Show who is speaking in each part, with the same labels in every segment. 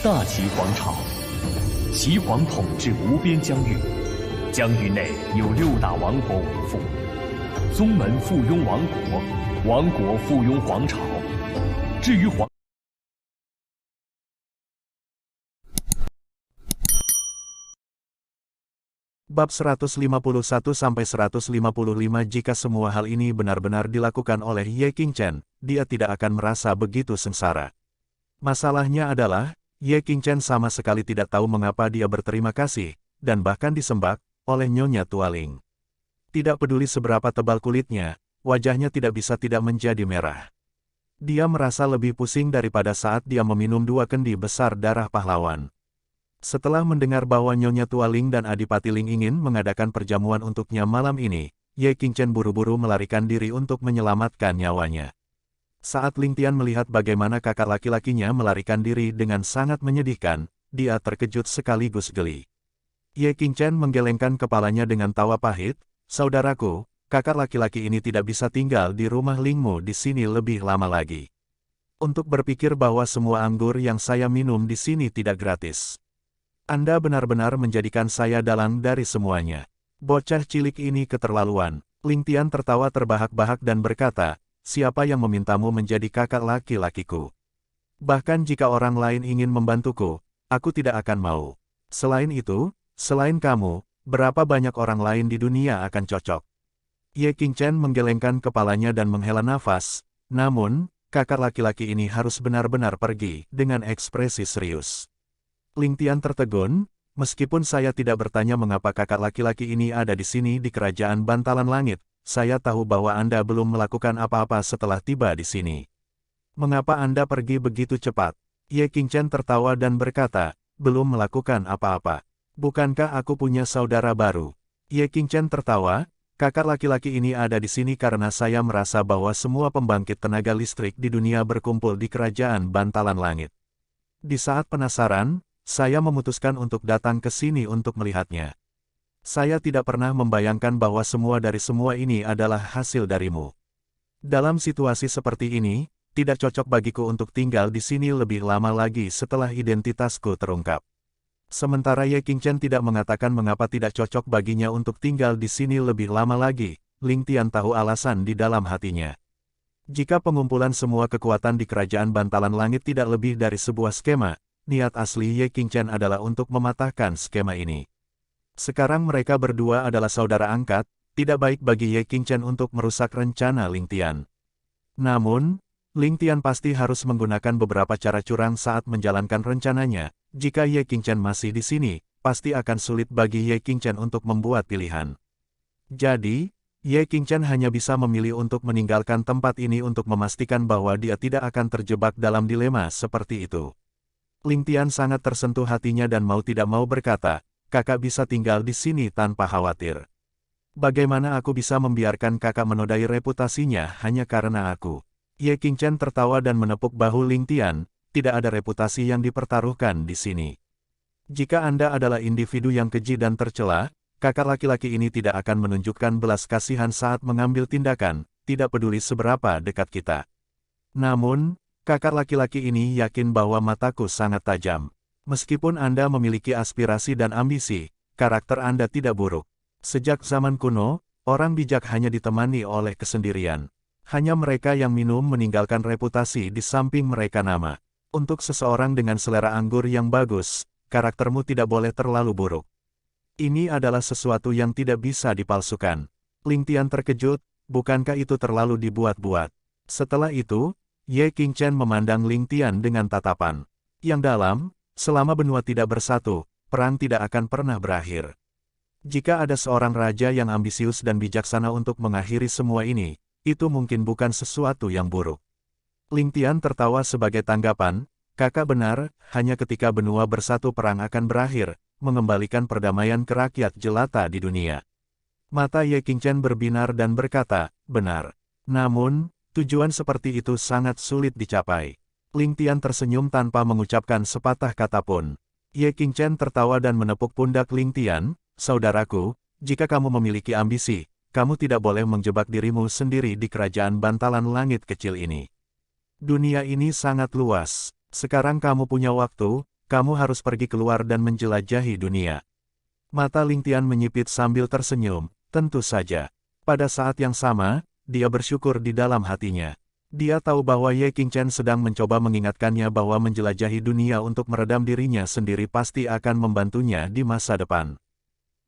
Speaker 1: 大齐皇朝，齐皇统治无边疆域，疆域内有6大王国为父，宗门附庸王国，王国附庸皇朝。至于皇
Speaker 2: Bab 151-155. Jika semua hal ini benar-benar dilakukan oleh Ye Qingchen, dia tidak akan merasa begitu sengsara. Masalahnya adalah, Ye Qingchen sama sekali tidak tahu mengapa dia berterima kasih, dan bahkan disembah, oleh Nyonya Tualing. Tidak peduli seberapa tebal kulitnya, wajahnya tidak bisa tidak menjadi merah. Dia merasa lebih pusing daripada saat dia meminum 2 kendi besar darah pahlawan. Setelah mendengar bahwa Nyonya Tualing dan Adipati Ling ingin mengadakan perjamuan untuknya malam ini, Ye Qingchen buru-buru melarikan diri untuk menyelamatkan nyawanya. Saat Ling Tian melihat bagaimana kakak laki-lakinya melarikan diri dengan sangat menyedihkan, dia terkejut sekaligus geli. Ye Qingchen menggelengkan kepalanya dengan tawa pahit, "Saudaraku, kakak laki-laki ini tidak bisa tinggal di rumah Lingmu di sini lebih lama lagi. Untuk berpikir bahwa semua anggur yang saya minum di sini tidak gratis. Anda benar-benar menjadikan saya dalang dari semuanya. Bocah cilik ini keterlaluan." Ling Tian tertawa terbahak-bahak dan berkata, "Siapa yang memintamu menjadi kakak laki-lakiku? Bahkan jika orang lain ingin membantuku, aku tidak akan mau. Selain itu, selain kamu, berapa banyak orang lain di dunia akan cocok?" Ye Qingchen menggelengkan kepalanya dan menghela nafas, "Namun, kakak laki-laki ini harus benar-benar pergi," dengan ekspresi serius. Ling Tian tertegun, "Meskipun saya tidak bertanya mengapa kakak laki-laki ini ada di sini di Kerajaan Bantalan Langit, saya tahu bahwa Anda belum melakukan apa-apa setelah tiba di sini. Mengapa Anda pergi begitu cepat?" Ye Qingchen tertawa dan berkata, "Belum melakukan apa-apa. Bukankah aku punya saudara baru?" Ye Qingchen tertawa, "Kakak laki-laki ini ada di sini karena saya merasa bahwa semua pembangkit tenaga listrik di dunia berkumpul di Kerajaan Bantalan Langit. Di saat penasaran, saya memutuskan untuk datang ke sini untuk melihatnya. Saya tidak pernah membayangkan bahwa semua dari semua ini adalah hasil darimu. Dalam situasi seperti ini, tidak cocok bagiku untuk tinggal di sini lebih lama lagi setelah identitasku terungkap." Sementara Ye Qingchen tidak mengatakan mengapa tidak cocok baginya untuk tinggal di sini lebih lama lagi, Ling Tian tahu alasan di dalam hatinya. Jika pengumpulan semua kekuatan di Kerajaan Bantalan Langit tidak lebih dari sebuah skema, niat asli Ye Qingchen adalah untuk mematahkan skema ini. Sekarang mereka berdua adalah saudara angkat, tidak baik bagi Ye Qingchen untuk merusak rencana Ling Tian. Namun, Ling Tian pasti harus menggunakan beberapa cara curang saat menjalankan rencananya. Jika Ye Qingchen masih di sini, pasti akan sulit bagi Ye Qingchen untuk membuat pilihan. Jadi, Ye Qingchen hanya bisa memilih untuk meninggalkan tempat ini untuk memastikan bahwa dia tidak akan terjebak dalam dilema seperti itu. Ling Tian sangat tersentuh hatinya dan mau tidak mau berkata, "Kakak bisa tinggal di sini tanpa khawatir. Bagaimana aku bisa membiarkan kakak menodai reputasinya hanya karena aku?" Ye Qingchen tertawa dan menepuk bahu Ling Tian, "Tidak ada reputasi yang dipertaruhkan di sini. Jika Anda adalah individu yang keji dan tercela, kakak laki-laki ini tidak akan menunjukkan belas kasihan saat mengambil tindakan, tidak peduli seberapa dekat kita. Namun, kakak laki-laki ini yakin bahwa mataku sangat tajam. Meskipun Anda memiliki aspirasi dan ambisi, karakter Anda tidak buruk. Sejak zaman kuno, orang bijak hanya ditemani oleh kesendirian. Hanya mereka yang minum meninggalkan reputasi di samping mereka nama. Untuk seseorang dengan selera anggur yang bagus, karaktermu tidak boleh terlalu buruk. Ini adalah sesuatu yang tidak bisa dipalsukan." Ling Tian terkejut, bukankah itu terlalu dibuat-buat? Setelah itu, Ye Qingchen memandang Ling Tian dengan tatapan yang dalam, "Selama benua tidak bersatu, perang tidak akan pernah berakhir. Jika ada seorang raja yang ambisius dan bijaksana untuk mengakhiri semua ini, itu mungkin bukan sesuatu yang buruk." Ling Tian tertawa sebagai tanggapan, "Kakak benar, hanya ketika benua bersatu perang akan berakhir, mengembalikan perdamaian ke rakyat jelata di dunia." Mata Ye Qingchen berbinar dan berkata, "Benar. Namun, tujuan seperti itu sangat sulit dicapai." Ling Tian tersenyum tanpa mengucapkan sepatah kata pun. Ye Qingchen tertawa dan menepuk pundak Ling Tian, "Saudaraku, jika kamu memiliki ambisi, kamu tidak boleh menjebak dirimu sendiri di Kerajaan Bantalan Langit kecil ini. Dunia ini sangat luas. Sekarang kamu punya waktu, kamu harus pergi keluar dan menjelajahi dunia. Mata Ling Tian menyipit sambil tersenyum, tentu saja. Pada saat yang sama, dia bersyukur di dalam hatinya. Dia tahu bahwa Ye Qingchen sedang mencoba mengingatkannya bahwa menjelajahi dunia untuk meredam dirinya sendiri pasti akan membantunya di masa depan.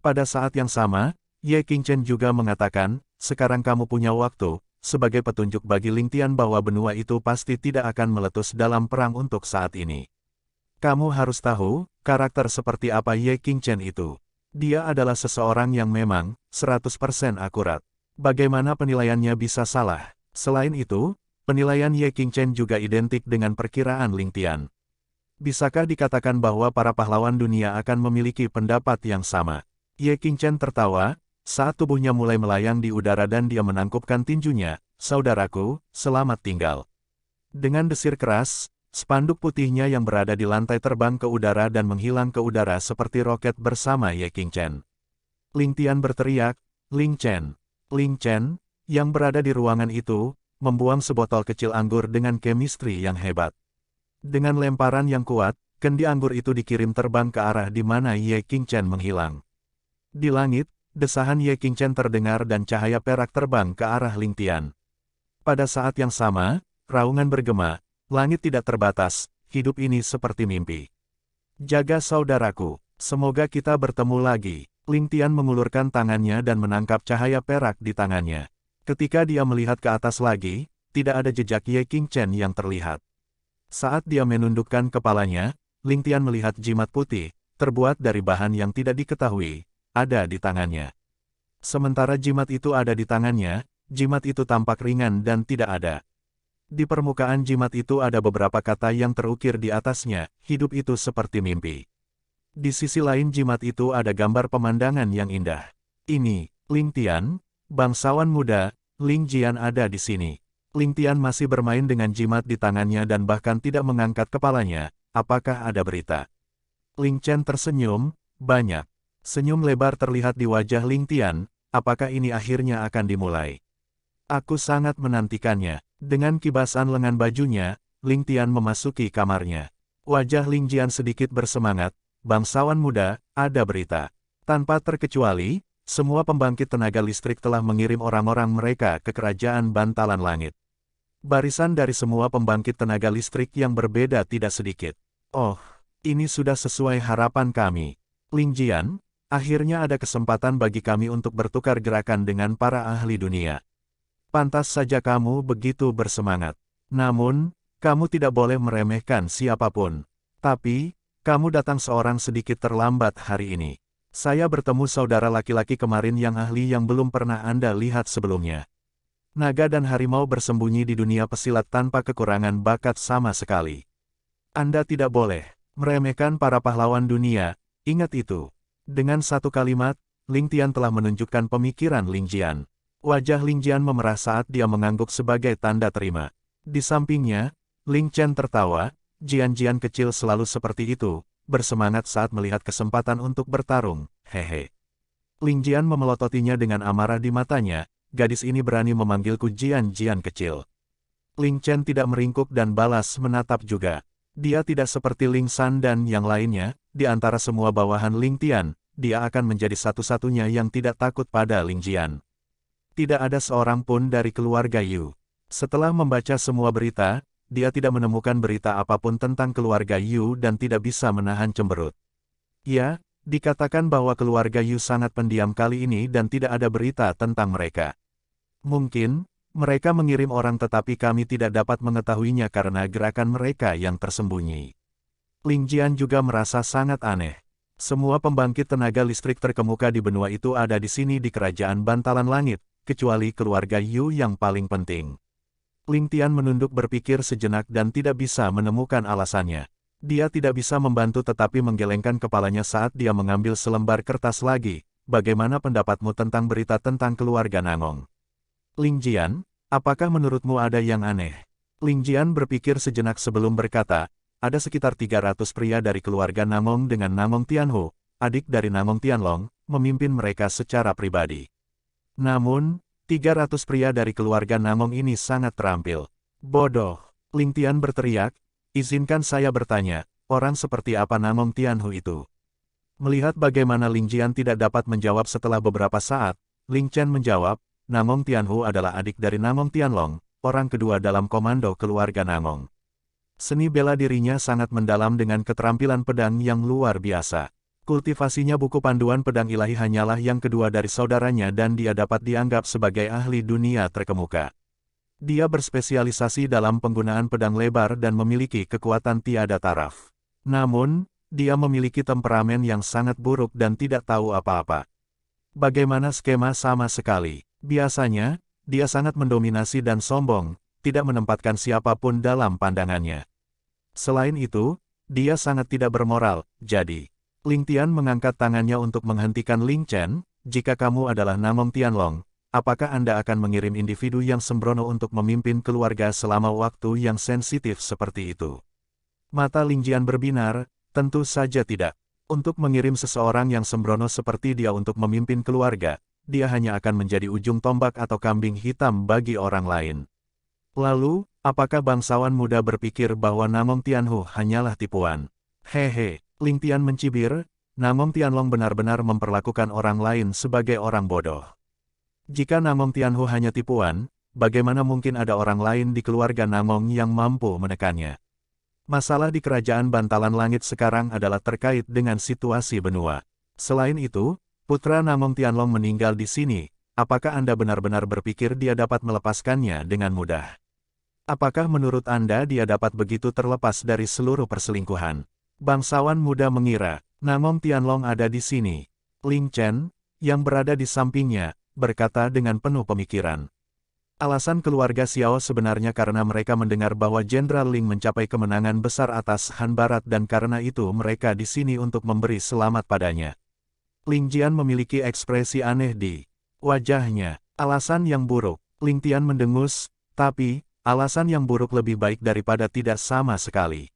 Speaker 2: Pada saat yang sama, Ye Qingchen juga mengatakan, sekarang kamu punya waktu, sebagai petunjuk bagi Ling Tian bahwa benua itu pasti tidak akan meletus dalam perang untuk saat ini. Kamu harus tahu, karakter seperti apa Ye Qingchen itu. Dia adalah seseorang yang memang 100% akurat. Bagaimana penilaiannya bisa salah? Selain itu, penilaian Ye Qingchen juga identik dengan perkiraan Ling Tian. Bisakah dikatakan bahwa para pahlawan dunia akan memiliki pendapat yang sama? Ye Qingchen tertawa, saat tubuhnya mulai melayang di udara dan dia menangkupkan tinjunya, "Saudaraku, selamat tinggal." Dengan desir keras, spanduk putihnya yang berada di lantai terbang ke udara dan menghilang ke udara seperti roket bersama Ye Qingchen. Ling Tian berteriak, "Ling Chen!" Ling Chen, yang berada di ruangan itu, membuang sebotol kecil anggur dengan chemistry yang hebat. Dengan lemparan yang kuat, kendi anggur itu dikirim terbang ke arah di mana Ye Qingchen menghilang. Di langit, desahan Ye Qingchen terdengar dan cahaya perak terbang ke arah Ling Tian. Pada saat yang sama, raungan bergema, "Langit tidak terbatas, hidup ini seperti mimpi. Jaga saudaraku, semoga kita bertemu lagi." Ling Tian mengulurkan tangannya dan menangkap cahaya perak di tangannya. Ketika dia melihat ke atas lagi, tidak ada jejak Ye Qingchen yang terlihat. Saat dia menundukkan kepalanya, Ling Tian melihat jimat putih, terbuat dari bahan yang tidak diketahui, ada di tangannya. Sementara jimat itu ada di tangannya, jimat itu tampak ringan dan tidak ada. Di permukaan jimat itu ada beberapa kata yang terukir di atasnya, "Hidup itu seperti mimpi." Di sisi lain jimat itu ada gambar pemandangan yang indah. "Ini, Ling Tian, bangsawan muda, Ling Jian ada di sini." Ling Tian masih bermain dengan jimat di tangannya dan bahkan tidak mengangkat kepalanya. "Apakah ada berita?" Ling Chen tersenyum, "Banyak." Senyum lebar terlihat di wajah Ling Tian, "Apakah ini akhirnya akan dimulai?" "Aku sangat menantikannya." Dengan kibasan lengan bajunya, Ling Tian memasuki kamarnya. Wajah Ling Jian sedikit bersemangat, "Bangsawan muda, ada berita." Tanpa terkecuali, semua pembangkit tenaga listrik telah mengirim orang-orang mereka ke kerajaan Bantalan Langit. Barisan dari semua pembangkit tenaga listrik yang berbeda tidak sedikit. "Oh, ini sudah sesuai harapan kami. Ling Jian, akhirnya ada kesempatan bagi kami untuk bertukar gerakan dengan para ahli dunia. Pantas saja kamu begitu bersemangat. Namun, kamu tidak boleh meremehkan siapapun. Tapi, kamu datang seorang sedikit terlambat hari ini. Saya bertemu saudara laki-laki kemarin yang ahli yang belum pernah Anda lihat sebelumnya. Naga dan harimau bersembunyi di dunia pesilat tanpa kekurangan bakat sama sekali. Anda tidak boleh meremehkan para pahlawan dunia, ingat itu." Dengan satu kalimat, Ling Tian telah menunjukkan pemikiran Ling Jian. Wajah Ling Jian memerah saat dia mengangguk sebagai tanda terima. Di sampingnya, Ling Chen tertawa, "Jian-jian kecil selalu seperti itu, bersemangat saat melihat kesempatan untuk bertarung, hehe." Ling Jian memelototinya dengan amarah di matanya, "Gadis ini berani memanggilku Jian-jian kecil." Ling Chen tidak meringkuk dan balas menatap juga. Dia tidak seperti Ling San dan yang lainnya, di antara semua bawahan Ling Tian, dia akan menjadi satu-satunya yang tidak takut pada Ling Jian. Tidak ada seorang pun dari keluarga Yu. Setelah membaca semua berita, dia tidak menemukan berita apapun tentang keluarga Yu dan tidak bisa menahan cemberut. Ya, dikatakan bahwa keluarga Yu sangat pendiam kali ini dan tidak ada berita tentang mereka. Mungkin, mereka mengirim orang tetapi kami tidak dapat mengetahuinya karena gerakan mereka yang tersembunyi. Ling Jian juga merasa sangat aneh. Semua pembangkit tenaga listrik terkemuka di benua itu ada di sini di kerajaan Bantalan Langit, kecuali keluarga Yu yang paling penting. Ling Tian menunduk berpikir sejenak dan tidak bisa menemukan alasannya. Dia tidak bisa membantu tetapi menggelengkan kepalanya saat dia mengambil selembar kertas lagi. "Bagaimana pendapatmu tentang berita tentang keluarga Nangong?" "Ling Jian, apakah menurutmu ada yang aneh?" Ling Jian berpikir sejenak sebelum berkata, "Ada sekitar 300 pria dari keluarga Nangong dengan Nangong Tianhu, adik dari Nangong Tianlong, memimpin mereka secara pribadi. Namun, 300 pria dari keluarga Nangong ini sangat terampil." "Bodoh!" Ling Tian berteriak, "Izinkan saya bertanya, orang seperti apa Namong Tianhu itu? Melihat bagaimana Ling Jian tidak dapat menjawab setelah beberapa saat, Ling Chen menjawab, Namong Tianhu adalah adik dari Namong Tianlong, orang kedua dalam komando keluarga Namong. Seni bela dirinya sangat mendalam dengan keterampilan pedang yang luar biasa. Kultivasinya buku panduan pedang ilahi hanyalah yang kedua dari saudaranya dan dia dapat dianggap sebagai ahli dunia terkemuka. Dia berspesialisasi dalam penggunaan pedang lebar dan memiliki kekuatan tiada taraf. Namun, dia memiliki temperamen yang sangat buruk dan tidak tahu apa-apa. Bagaimana skema sama sekali. Biasanya, dia sangat mendominasi dan sombong, tidak menempatkan siapapun dalam pandangannya. Selain itu, dia sangat tidak bermoral, jadi Ling Tian mengangkat tangannya untuk menghentikan Ling Chen, jika kamu adalah Namong Tianlong, apakah Anda akan mengirim individu yang sembrono untuk memimpin keluarga selama waktu yang sensitif seperti itu? Mata Ling Jian berbinar, tentu saja tidak. Untuk mengirim seseorang yang sembrono seperti dia untuk memimpin keluarga, dia hanya akan menjadi ujung tombak atau kambing hitam bagi orang lain. Lalu, apakah bangsawan muda berpikir bahwa Namong Tianhu hanyalah tipuan? Hehe, Ling Tian mencibir, Namong Tianlong benar-benar memperlakukan orang lain sebagai orang bodoh. Jika Namong Tianhu hanya tipuan, bagaimana mungkin ada orang lain di keluarga Namong yang mampu menekannya? Masalah di kerajaan Bantalan Langit sekarang adalah terkait dengan situasi benua. Selain itu, putra Namong Tianlong meninggal di sini, apakah Anda benar-benar berpikir dia dapat melepaskannya dengan mudah? Apakah menurut Anda dia dapat begitu terlepas dari seluruh perselingkuhan? Bangsawan muda mengira, Namong Tianlong ada di sini. Ling Chen, yang berada di sampingnya, berkata dengan penuh pemikiran. Alasan keluarga Xiao sebenarnya karena mereka mendengar bahwa Jenderal Ling mencapai kemenangan besar atas Han Barat dan karena itu mereka di sini untuk memberi selamat padanya. Ling Jian memiliki ekspresi aneh di wajahnya. Alasan yang buruk. Ling Tian mendengus, tapi, alasan yang buruk lebih baik daripada tidak sama sekali.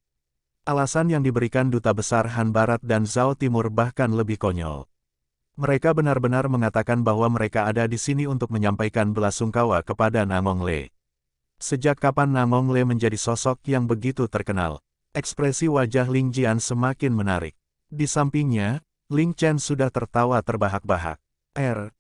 Speaker 2: Alasan yang diberikan Duta Besar Han Barat dan Zhao Timur bahkan lebih konyol. Mereka benar-benar mengatakan bahwa mereka ada di sini untuk menyampaikan belasungkawa kepada Namong Le. Sejak kapan Namong Le menjadi sosok yang begitu terkenal? Ekspresi wajah Ling Jian semakin menarik. Di sampingnya, Ling Chen sudah tertawa terbahak-bahak.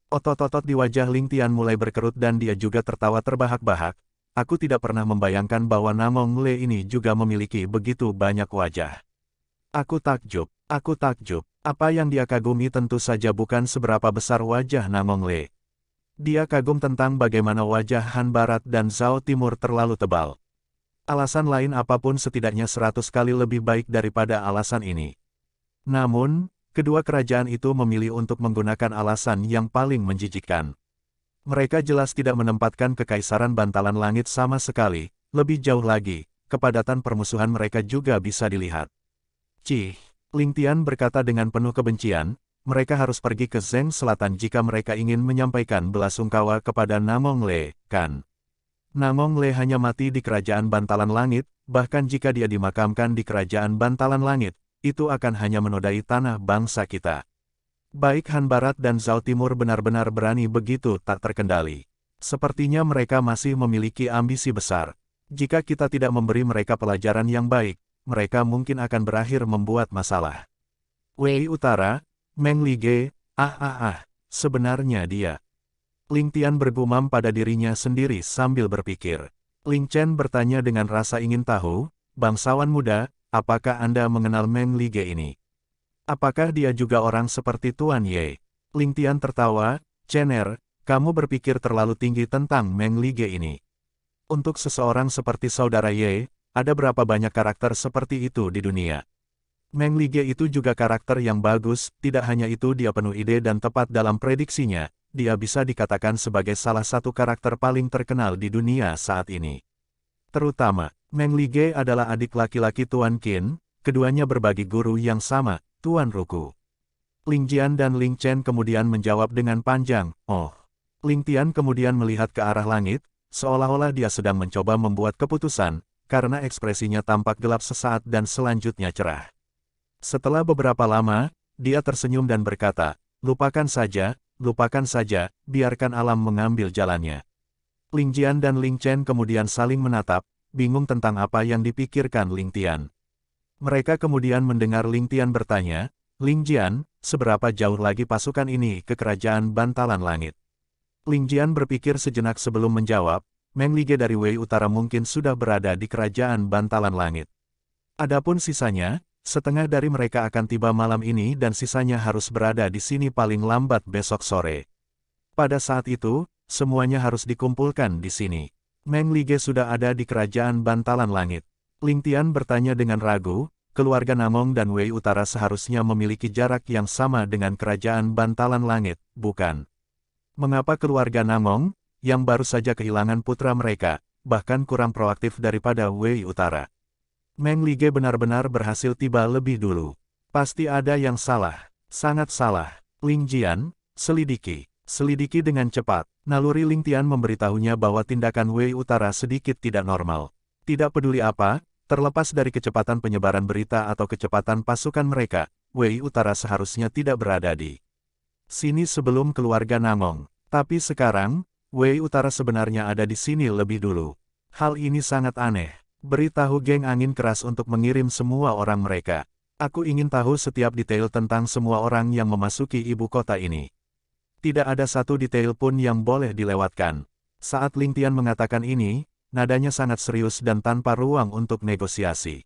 Speaker 2: Otot-otot di wajah Ling Tian mulai berkerut dan dia juga tertawa terbahak-bahak. Aku tidak pernah membayangkan bahwa Namong Le ini juga memiliki begitu banyak wajah. Aku takjub. Apa yang dia kagumi tentu saja bukan seberapa besar wajah Namong Le. Dia kagum tentang bagaimana wajah Han Barat dan Zhao Timur terlalu tebal. Alasan lain apapun setidaknya 100 kali lebih baik daripada alasan ini. Namun, kedua kerajaan itu memilih untuk menggunakan alasan yang paling menjijikkan. Mereka jelas tidak menempatkan kekaisaran Bantalan Langit sama sekali, lebih jauh lagi, kepadatan permusuhan mereka juga bisa dilihat. Cih, Ling Tian berkata dengan penuh kebencian, mereka harus pergi ke Zheng Selatan jika mereka ingin menyampaikan belasungkawa kepada Namong Le, kan? Namong Le hanya mati di kerajaan Bantalan Langit, bahkan jika dia dimakamkan di kerajaan Bantalan Langit, itu akan hanya menodai tanah bangsa kita. Baik Han Barat dan Zhao Timur benar-benar berani begitu tak terkendali. Sepertinya mereka masih memiliki ambisi besar. Jika kita tidak memberi mereka pelajaran yang baik, mereka mungkin akan berakhir membuat masalah. Wei Utara, Meng Lige, sebenarnya dia. Ling Tian bergumam pada dirinya sendiri sambil berpikir. Ling Chen bertanya dengan rasa ingin tahu, bangsawan muda, apakah Anda mengenal Meng Lige ini? Apakah dia juga orang seperti Tuan Ye? Ling Tian tertawa, Chener, kamu berpikir terlalu tinggi tentang Meng Lige ini. Untuk seseorang seperti saudara Ye, ada berapa banyak karakter seperti itu di dunia? Meng Lige itu juga karakter yang bagus, tidak hanya itu dia penuh ide dan tepat dalam prediksinya, dia bisa dikatakan sebagai salah satu karakter paling terkenal di dunia saat ini. Terutama, Meng Lige adalah adik laki-laki Tuan Qin, keduanya berbagi guru yang sama, Tuan Ruku. Ling Jian dan Ling Chen kemudian menjawab dengan panjang, oh. Ling Tian kemudian melihat ke arah langit, seolah-olah dia sedang mencoba membuat keputusan, karena ekspresinya tampak gelap sesaat dan selanjutnya cerah. Setelah beberapa lama, dia tersenyum dan berkata, lupakan saja, biarkan alam mengambil jalannya. Ling Jian dan Ling Chen kemudian saling menatap, bingung tentang apa yang dipikirkan Ling Tian. Mereka kemudian mendengar Ling Tian bertanya, Ling Jian, seberapa jauh lagi pasukan ini ke kerajaan Bantalan Langit? Ling Jian berpikir sejenak sebelum menjawab, Meng Lige dari Wei Utara mungkin sudah berada di kerajaan Bantalan Langit. Adapun sisanya, setengah dari mereka akan tiba malam ini dan sisanya harus berada di sini paling lambat besok sore. Pada saat itu, semuanya harus dikumpulkan di sini. Meng Lige sudah ada di kerajaan Bantalan Langit. Ling Tian bertanya dengan ragu, keluarga Namong dan Wei Utara seharusnya memiliki jarak yang sama dengan kerajaan Bantalan Langit, bukan? Mengapa keluarga Namong, yang baru saja kehilangan putra mereka, bahkan kurang proaktif daripada Wei Utara? Meng Lige benar-benar berhasil tiba lebih dulu. Pasti ada yang salah, sangat salah. Ling Jian, selidiki dengan cepat. Naluri Ling Tian memberitahunya bahwa tindakan Wei Utara sedikit tidak normal. Tidak peduli apa, terlepas dari kecepatan penyebaran berita atau kecepatan pasukan mereka, Wei Utara seharusnya tidak berada di sini sebelum keluarga Namong. Tapi sekarang, Wei Utara sebenarnya ada di sini lebih dulu. Hal ini sangat aneh. Beritahu geng angin keras untuk mengirim semua orang mereka. Aku ingin tahu setiap detail tentang semua orang yang memasuki ibu kota ini. Tidak ada satu detail pun yang boleh dilewatkan. Saat Ling Tian mengatakan ini, nadanya sangat serius dan tanpa ruang untuk negosiasi.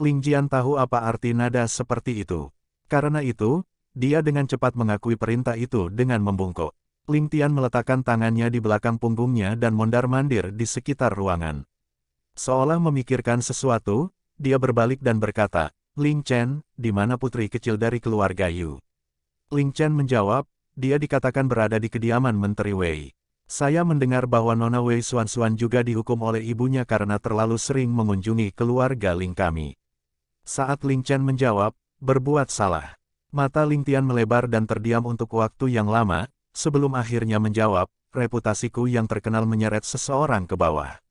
Speaker 2: Ling Jian tahu apa arti nada seperti itu. Karena itu, dia dengan cepat mengakui perintah itu dengan membungkuk. Ling Tian meletakkan tangannya di belakang punggungnya dan mondar-mandir di sekitar ruangan. Seolah memikirkan sesuatu, dia berbalik dan berkata, Ling Chen, di mana putri kecil dari keluarga Yu? Ling Chen menjawab, dia dikatakan berada di kediaman Menteri Wei. Saya mendengar bahwa Nona Wei Xuan juga dihukum oleh ibunya karena terlalu sering mengunjungi keluarga Ling kami. Saat Ling Chen menjawab, berbuat salah. Mata Ling Tian melebar dan terdiam untuk waktu yang lama, sebelum akhirnya menjawab, reputasiku yang terkenal menyeret seseorang ke bawah.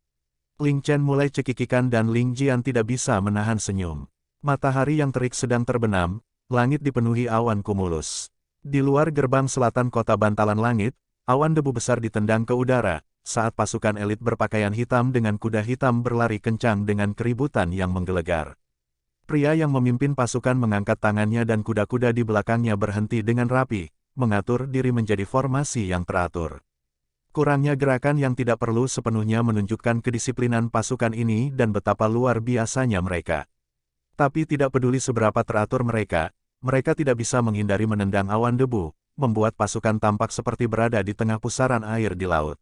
Speaker 2: Ling Chen mulai cekikikan dan Ling Jian tidak bisa menahan senyum. Matahari yang terik sedang terbenam, langit dipenuhi awan kumulus. Di luar gerbang selatan kota Bantalan Langit, awan debu besar ditendang ke udara, saat pasukan elit berpakaian hitam dengan kuda hitam berlari kencang dengan keributan yang menggelegar. Pria yang memimpin pasukan mengangkat tangannya dan kuda-kuda di belakangnya berhenti dengan rapi, mengatur diri menjadi formasi yang teratur. Kurangnya gerakan yang tidak perlu sepenuhnya menunjukkan kedisiplinan pasukan ini dan betapa luar biasanya mereka. Tapi tidak peduli seberapa teratur mereka tidak bisa menghindari menendang awan debu, membuat pasukan tampak seperti berada di tengah pusaran air di laut.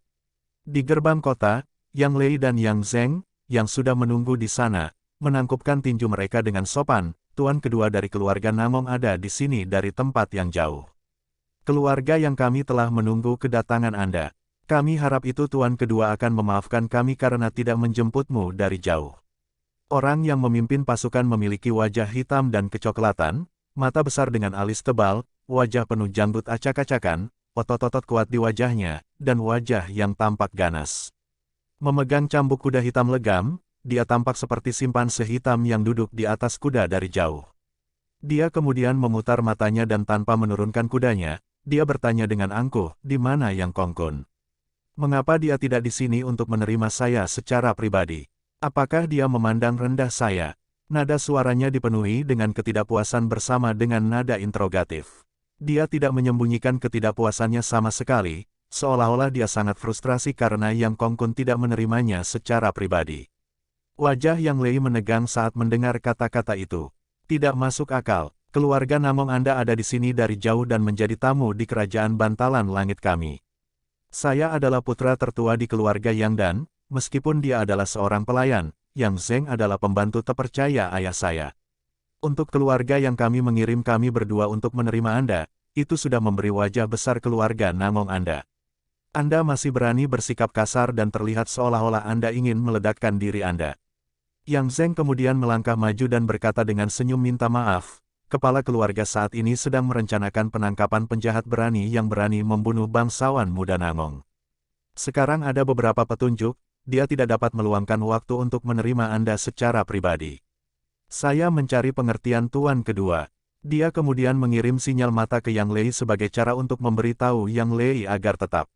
Speaker 2: Di gerbang kota, Yang Lei dan Yang Zheng, yang sudah menunggu di sana, menangkupkan tinju mereka dengan sopan. Tuan kedua dari keluarga Namong ada di sini dari tempat yang jauh. Keluarga yang kami telah menunggu kedatangan Anda. Kami harap itu tuan kedua akan memaafkan kami karena tidak menjemputmu dari jauh. Orang yang memimpin pasukan memiliki wajah hitam dan kecoklatan, mata besar dengan alis tebal, wajah penuh janggut acak-acakan, otot-otot kuat di wajahnya, dan wajah yang tampak ganas. Memegang cambuk kuda hitam legam, dia tampak seperti simpanse hitam yang duduk di atas kuda dari jauh. Dia kemudian memutar matanya dan tanpa menurunkan kudanya, dia bertanya dengan angkuh, di mana Yang Kongkun? Mengapa dia tidak di sini untuk menerima saya secara pribadi? Apakah dia memandang rendah saya? Nada suaranya dipenuhi dengan ketidakpuasan bersama dengan nada interrogatif. Dia tidak menyembunyikan ketidakpuasannya sama sekali, seolah-olah dia sangat frustrasi karena Yang Kongkun tidak menerimanya secara pribadi. Wajah Yang Lei menegang saat mendengar kata-kata itu. Tidak masuk akal, keluarga Namong Anda ada di sini dari jauh dan menjadi tamu di kerajaan Bantalan Langit kami. Saya adalah putra tertua di keluarga Yang Dan, meskipun dia adalah seorang pelayan, Yang Zheng adalah pembantu terpercaya ayah saya. Untuk keluarga yang kami mengirim kami berdua untuk menerima Anda, itu sudah memberi wajah besar keluarga Namong Anda. Anda masih berani bersikap kasar dan terlihat seolah-olah Anda ingin meledakkan diri Anda. Yang Zheng kemudian melangkah maju dan berkata dengan senyum minta maaf, kepala keluarga saat ini sedang merencanakan penangkapan penjahat berani yang berani membunuh bangsawan muda Namong. Sekarang ada beberapa petunjuk, dia tidak dapat meluangkan waktu untuk menerima Anda secara pribadi. Saya mencari pengertian tuan kedua. Dia kemudian mengirim sinyal mata ke Yang Lei sebagai cara untuk memberitahu Yang Lei agar tetap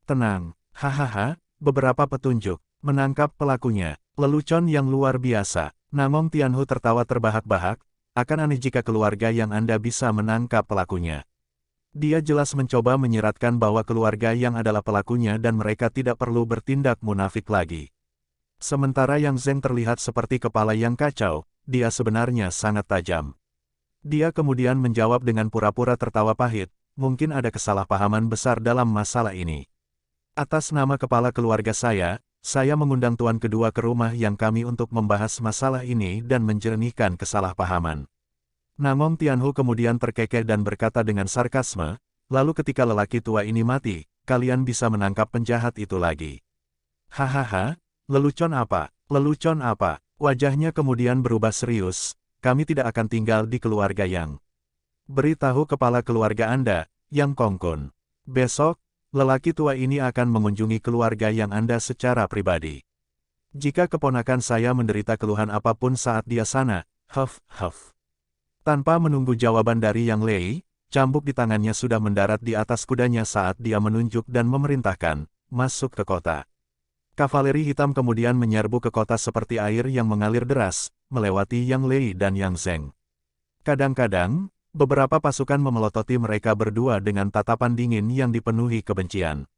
Speaker 2: tenang. Hahaha, beberapa petunjuk, menangkap pelakunya, lelucon yang luar biasa. Nangong Tianhu tertawa terbahak-bahak, akan aneh jika keluarga yang Anda bisa menangkap pelakunya. Dia jelas mencoba menyiratkan bahwa keluarga yang adalah pelakunya dan mereka tidak perlu bertindak munafik lagi. Sementara Yang Zeng terlihat seperti kepala yang kacau, dia sebenarnya sangat tajam. Dia kemudian menjawab dengan pura-pura tertawa pahit, mungkin ada kesalahpahaman besar dalam masalah ini. Atas nama kepala keluarga saya mengundang tuan kedua ke rumah yang kami untuk membahas masalah ini dan menjernihkan kesalahpahaman. Nangong Tianhu kemudian terkekeh dan berkata dengan sarkasme, lalu ketika lelaki tua ini mati, kalian bisa menangkap penjahat itu lagi. Hahaha, lelucon apa? Lelucon apa? Wajahnya kemudian berubah serius, kami tidak akan tinggal di keluarga Yang. Beritahu kepala keluarga Anda, Yang Kongkun. Besok, lelaki tua ini akan mengunjungi keluarga Yang Anda secara pribadi. Jika keponakan saya menderita keluhan apapun saat dia sana, huff. Tanpa menunggu jawaban dari Yang Lei, cambuk di tangannya sudah mendarat di atas kudanya saat dia menunjuk dan memerintahkan, masuk ke kota. Kavaleri hitam kemudian menyerbu ke kota seperti air yang mengalir deras, melewati Yang Lei dan Yang Zeng. Kadang-kadang, beberapa pasukan memelototi mereka berdua dengan tatapan dingin yang dipenuhi kebencian.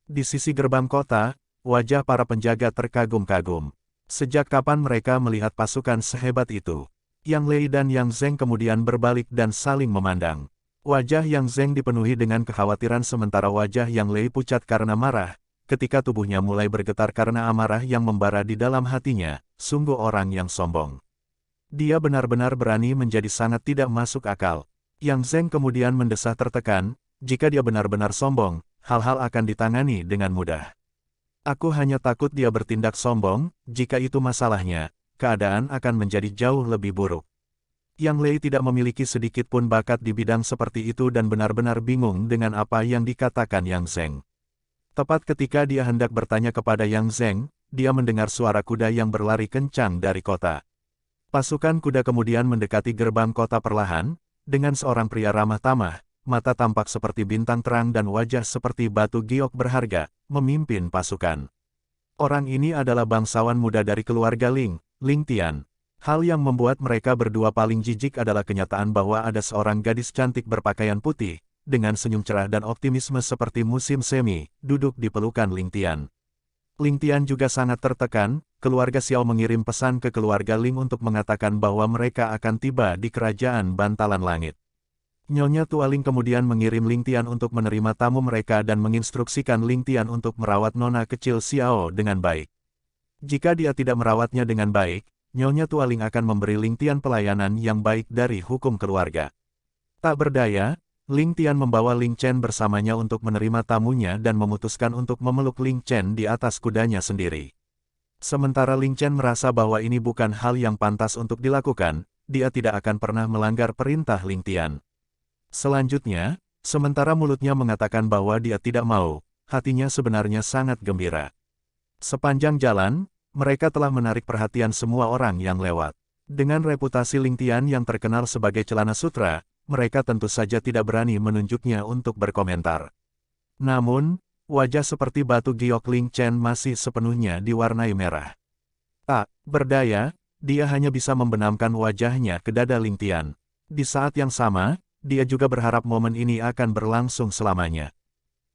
Speaker 2: Di sisi gerbang kota, wajah para penjaga terkagum-kagum. Sejak kapan mereka melihat pasukan sehebat itu? Yang Lei dan Yang Zeng kemudian berbalik dan saling memandang. Wajah Yang Zeng dipenuhi dengan kekhawatiran sementara wajah Yang Lei pucat karena marah, ketika tubuhnya mulai bergetar karena amarah yang membara di dalam hatinya, sungguh orang yang sombong. Dia benar-benar berani menjadi sangat tidak masuk akal. Yang Zeng kemudian mendesah tertekan, jika dia benar-benar sombong, hal-hal akan ditangani dengan mudah. Aku hanya takut dia bertindak sombong, jika itu masalahnya, keadaan akan menjadi jauh lebih buruk. Yang Lei tidak memiliki sedikit pun bakat di bidang seperti itu dan benar-benar bingung dengan apa yang dikatakan Yang Zeng. Tepat ketika dia hendak bertanya kepada Yang Zeng, dia mendengar suara kuda yang berlari kencang dari kota. Pasukan kuda kemudian mendekati gerbang kota perlahan, dengan seorang pria ramah tamah, mata tampak seperti bintang terang dan wajah seperti batu giok berharga, memimpin pasukan. Orang ini adalah bangsawan muda dari keluarga Ling Tian. Hal yang membuat mereka berdua paling jijik adalah kenyataan bahwa ada seorang gadis cantik berpakaian putih, dengan senyum cerah dan optimisme seperti musim semi, duduk di pelukan Ling Tian. Ling Tian juga sangat tertekan, keluarga Xiao mengirim pesan ke keluarga Ling untuk mengatakan bahwa mereka akan tiba di kerajaan Bantalan Langit. Nyonya Tua Ling kemudian mengirim Ling Tian untuk menerima tamu mereka dan menginstruksikan Ling Tian untuk merawat nona kecil Xiao dengan baik. Jika dia tidak merawatnya dengan baik, Nyonya Tua Ling akan memberi Ling Tian pelayanan yang baik dari hukum keluarga. Tak berdaya, Ling Tian membawa Ling Chen bersamanya untuk menerima tamunya dan memutuskan untuk memeluk Ling Chen di atas kudanya sendiri. Sementara Ling Chen merasa bahwa ini bukan hal yang pantas untuk dilakukan, dia tidak akan pernah melanggar perintah Ling Tian. Selanjutnya, sementara mulutnya mengatakan bahwa dia tidak mau, hatinya sebenarnya sangat gembira. Sepanjang jalan, mereka telah menarik perhatian semua orang yang lewat. Dengan reputasi Ling Tian yang terkenal sebagai celana sutra, mereka tentu saja tidak berani menunjuknya untuk berkomentar. Namun, wajah seperti batu giok Ling Chen masih sepenuhnya diwarnai merah. Tak berdaya, dia hanya bisa membenamkan wajahnya ke dada Ling Tian. Di saat yang sama, dia juga berharap momen ini akan berlangsung selamanya.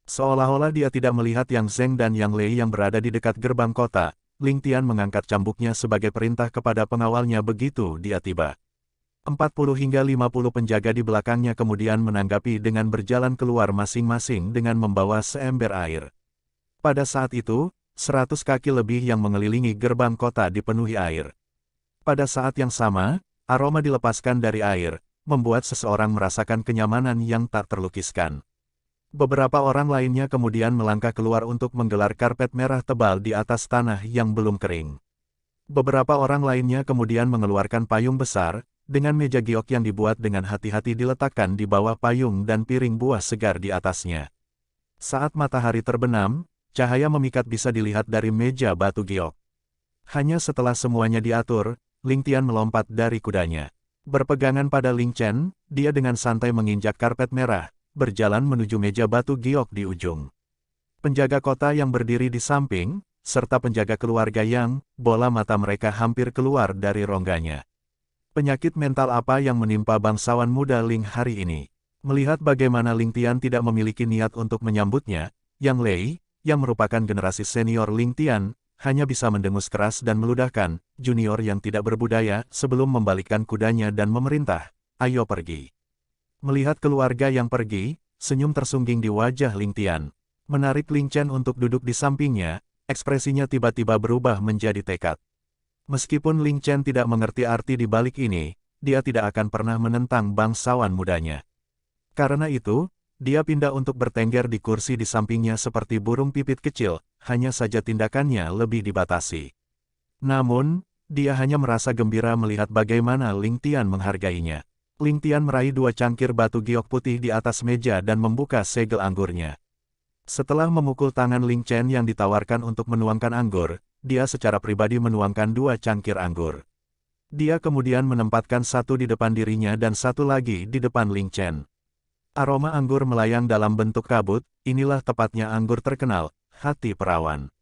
Speaker 2: Seolah-olah dia tidak melihat Yang Zeng dan Yang Lei yang berada di dekat gerbang kota, Ling Tian mengangkat cambuknya sebagai perintah kepada pengawalnya begitu dia tiba. 40 hingga 50 penjaga di belakangnya kemudian menanggapi dengan berjalan keluar masing-masing dengan membawa seember air. Pada saat itu, 100 kaki lebih yang mengelilingi gerbang kota dipenuhi air. Pada saat yang sama, aroma dilepaskan dari air, membuat seseorang merasakan kenyamanan yang tak terlukiskan. Beberapa orang lainnya kemudian melangkah keluar untuk menggelar karpet merah tebal di atas tanah yang belum kering. Beberapa orang lainnya kemudian mengeluarkan payung besar, dengan meja giok yang dibuat dengan hati-hati diletakkan di bawah payung dan piring buah segar di atasnya. Saat matahari terbenam, cahaya memikat bisa dilihat dari meja batu giok. Hanya setelah semuanya diatur, Ling Tian melompat dari kudanya. Berpegangan pada Ling Chen, dia dengan santai menginjak karpet merah, berjalan menuju meja batu giok di ujung. Penjaga kota yang berdiri di samping, serta penjaga keluarga yang, bola mata mereka hampir keluar dari rongganya. Penyakit mental apa yang menimpa bangsawan muda Ling hari ini? Melihat bagaimana Ling Tian tidak memiliki niat untuk menyambutnya, Yang Lei, yang merupakan generasi senior Ling Tian, hanya bisa mendengus keras dan meludahkan, junior yang tidak berbudaya, sebelum membalikkan kudanya dan memerintah, ayo pergi. Melihat keluarga yang pergi, senyum tersungging di wajah Ling Tian. Menarik Ling Chen untuk duduk di sampingnya, ekspresinya tiba-tiba berubah menjadi tekad. Meskipun Ling Chen tidak mengerti arti di balik ini, dia tidak akan pernah menentang bangsawan mudanya. Karena itu, dia pindah untuk bertengger di kursi di sampingnya seperti burung pipit kecil, hanya saja tindakannya lebih dibatasi. Namun, dia hanya merasa gembira melihat bagaimana Ling Tian menghargainya. Ling Tian meraih 2 cangkir batu giok putih di atas meja dan membuka segel anggurnya. Setelah memukul tangan Ling Chen yang ditawarkan untuk menuangkan anggur, dia secara pribadi menuangkan 2 cangkir anggur. Dia kemudian menempatkan satu di depan dirinya dan satu lagi di depan Ling Chen. Aroma anggur melayang dalam bentuk kabut, inilah tepatnya anggur terkenal, hati perawan.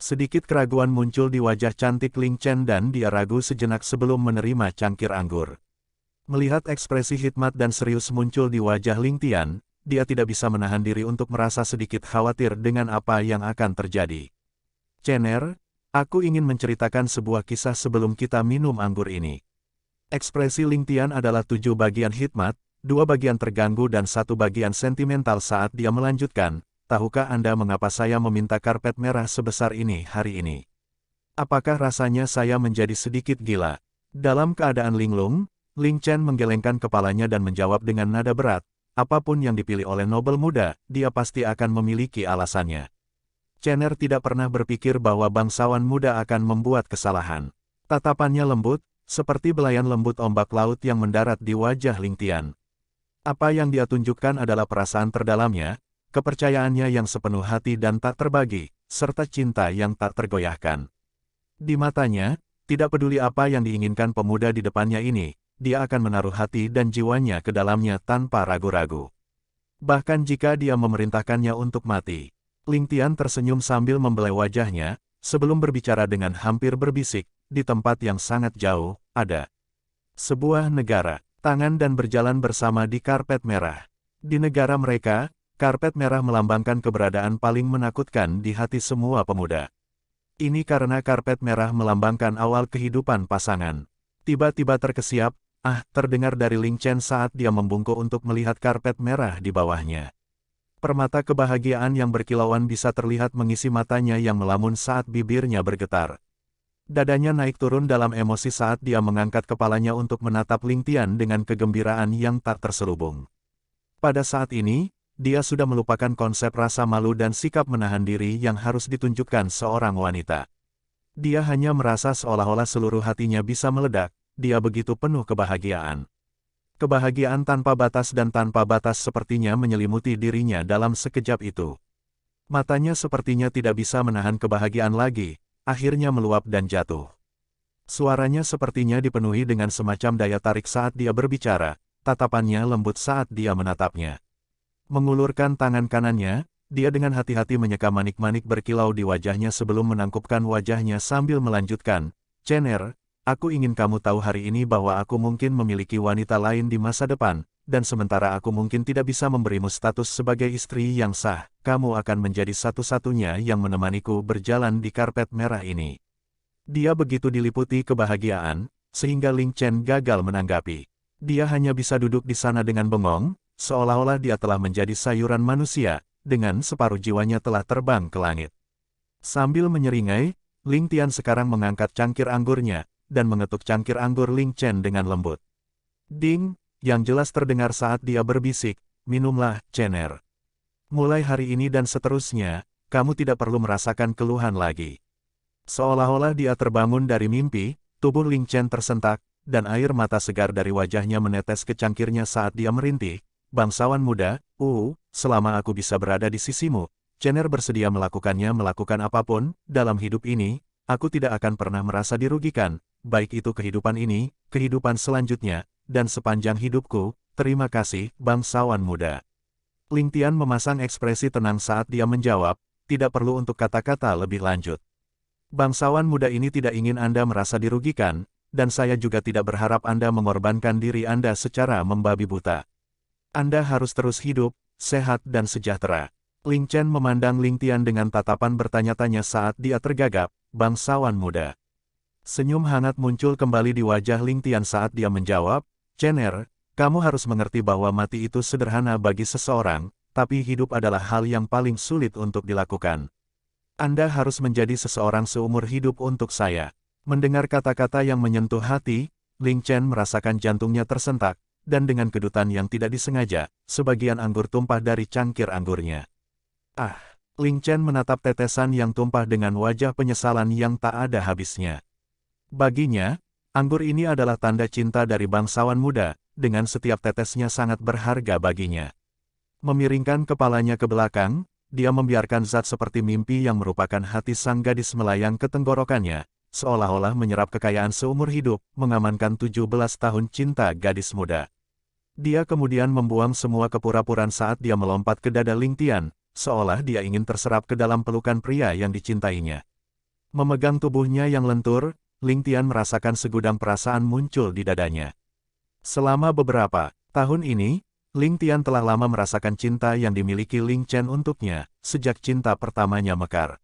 Speaker 2: Sedikit keraguan muncul di wajah cantik Ling Chen dan dia ragu sejenak sebelum menerima cangkir anggur. Melihat ekspresi hikmat dan serius muncul di wajah Ling Tian, dia tidak bisa menahan diri untuk merasa sedikit khawatir dengan apa yang akan terjadi. Cener, aku ingin menceritakan sebuah kisah sebelum kita minum anggur ini. Ekspresi Ling Tian adalah 7 bagian hikmat, 2 bagian terganggu dan 1 bagian sentimental saat dia melanjutkan, tahukah Anda mengapa saya meminta karpet merah sebesar ini hari ini? Apakah rasanya saya menjadi sedikit gila? Dalam keadaan linglung, Ling Chen menggelengkan kepalanya dan menjawab dengan nada berat, apapun yang dipilih oleh nobel muda, dia pasti akan memiliki alasannya. Cener tidak pernah berpikir bahwa bangsawan muda akan membuat kesalahan. Tatapannya lembut, seperti belayan lembut ombak laut yang mendarat di wajah Ling Tian. Apa yang dia tunjukkan adalah perasaan terdalamnya, kepercayaannya yang sepenuh hati dan tak terbagi, serta cinta yang tak tergoyahkan. Di matanya, tidak peduli apa yang diinginkan pemuda di depannya ini, dia akan menaruh hati dan jiwanya ke dalamnya tanpa ragu-ragu. Bahkan jika dia memerintahkannya untuk mati. Ling Tian tersenyum sambil membelai wajahnya, sebelum berbicara dengan hampir berbisik, di tempat yang sangat jauh, ada sebuah negara. Tangan dan berjalan bersama di karpet merah. Di negara mereka, karpet merah melambangkan keberadaan paling menakutkan di hati semua pemuda. Ini karena karpet merah melambangkan awal kehidupan pasangan. Tiba-tiba terkesiap, terdengar dari Ling Chen saat dia membungkuk untuk melihat karpet merah di bawahnya. Permata kebahagiaan yang berkilauan bisa terlihat mengisi matanya yang melamun saat bibirnya bergetar. Dadanya naik turun dalam emosi saat dia mengangkat kepalanya untuk menatap Ling Tian dengan kegembiraan yang tak terselubung. Pada saat ini, dia sudah melupakan konsep rasa malu dan sikap menahan diri yang harus ditunjukkan seorang wanita. Dia hanya merasa seolah-olah seluruh hatinya bisa meledak, dia begitu penuh kebahagiaan. Kebahagiaan tanpa batas dan tanpa batas sepertinya menyelimuti dirinya dalam sekejap itu. Matanya sepertinya tidak bisa menahan kebahagiaan lagi. Akhirnya meluap dan jatuh. Suaranya sepertinya dipenuhi dengan semacam daya tarik saat dia berbicara, tatapannya lembut saat dia menatapnya. Mengulurkan tangan kanannya, dia dengan hati-hati menyeka manik-manik berkilau di wajahnya sebelum menangkupkan wajahnya sambil melanjutkan, Cener, aku ingin kamu tahu hari ini bahwa aku mungkin memiliki wanita lain di masa depan, dan sementara aku mungkin tidak bisa memberimu status sebagai istri yang sah, kamu akan menjadi satu-satunya yang menemaniku berjalan di karpet merah ini. Dia begitu diliputi kebahagiaan, sehingga Ling Chen gagal menanggapi. Dia hanya bisa duduk di sana dengan bengong, seolah-olah dia telah menjadi sayuran manusia, dengan separuh jiwanya telah terbang ke langit. Sambil menyeringai, Ling Tian sekarang mengangkat cangkir anggurnya, dan mengetuk cangkir anggur Ling Chen dengan lembut. Ding! Yang jelas terdengar saat dia berbisik, minumlah, Cener. Mulai hari ini dan seterusnya, kamu tidak perlu merasakan keluhan lagi. Seolah-olah dia terbangun dari mimpi, tubuh Ling Chen tersentak, dan air mata segar dari wajahnya menetes ke cangkirnya saat dia merintih. Bangsawan muda, selama aku bisa berada di sisimu, Cener bersedia melakukan apapun, dalam hidup ini, aku tidak akan pernah merasa dirugikan, baik itu kehidupan ini, kehidupan selanjutnya, dan sepanjang hidupku, terima kasih, bangsawan muda. Ling Tian memasang ekspresi tenang saat dia menjawab, tidak perlu untuk kata-kata lebih lanjut. Bangsawan muda ini tidak ingin Anda merasa dirugikan, dan saya juga tidak berharap Anda mengorbankan diri Anda secara membabi buta. Anda harus terus hidup, sehat dan sejahtera. Ling Chen memandang Ling Tian dengan tatapan bertanya-tanya saat dia tergagap, bangsawan muda. Senyum hangat muncul kembali di wajah Ling Tian saat dia menjawab, Chen Er, kamu harus mengerti bahwa mati itu sederhana bagi seseorang, tapi hidup adalah hal yang paling sulit untuk dilakukan. Anda harus menjadi seseorang seumur hidup untuk saya. Mendengar kata-kata yang menyentuh hati, Ling Chen merasakan jantungnya tersentak, dan dengan kedutan yang tidak disengaja, sebagian anggur tumpah dari cangkir anggurnya. Ah! Ling Chen menatap tetesan yang tumpah dengan wajah penyesalan yang tak ada habisnya. Baginya, anggur ini adalah tanda cinta dari bangsawan muda, dengan setiap tetesnya sangat berharga baginya. Memiringkan kepalanya ke belakang, dia membiarkan zat seperti mimpi yang merupakan hati sang gadis melayang ke tenggorokannya, seolah-olah menyerap kekayaan seumur hidup, mengamankan 17 tahun cinta gadis muda. Dia kemudian membuang semua kepura-puraan saat dia melompat ke dada Ling Tian, seolah dia ingin terserap ke dalam pelukan pria yang dicintainya. Memegang tubuhnya yang lentur, Ling Tian merasakan segudang perasaan muncul di dadanya. Selama beberapa tahun ini, Ling Tian telah lama merasakan cinta yang dimiliki Ling Chen untuknya, sejak cinta pertamanya mekar.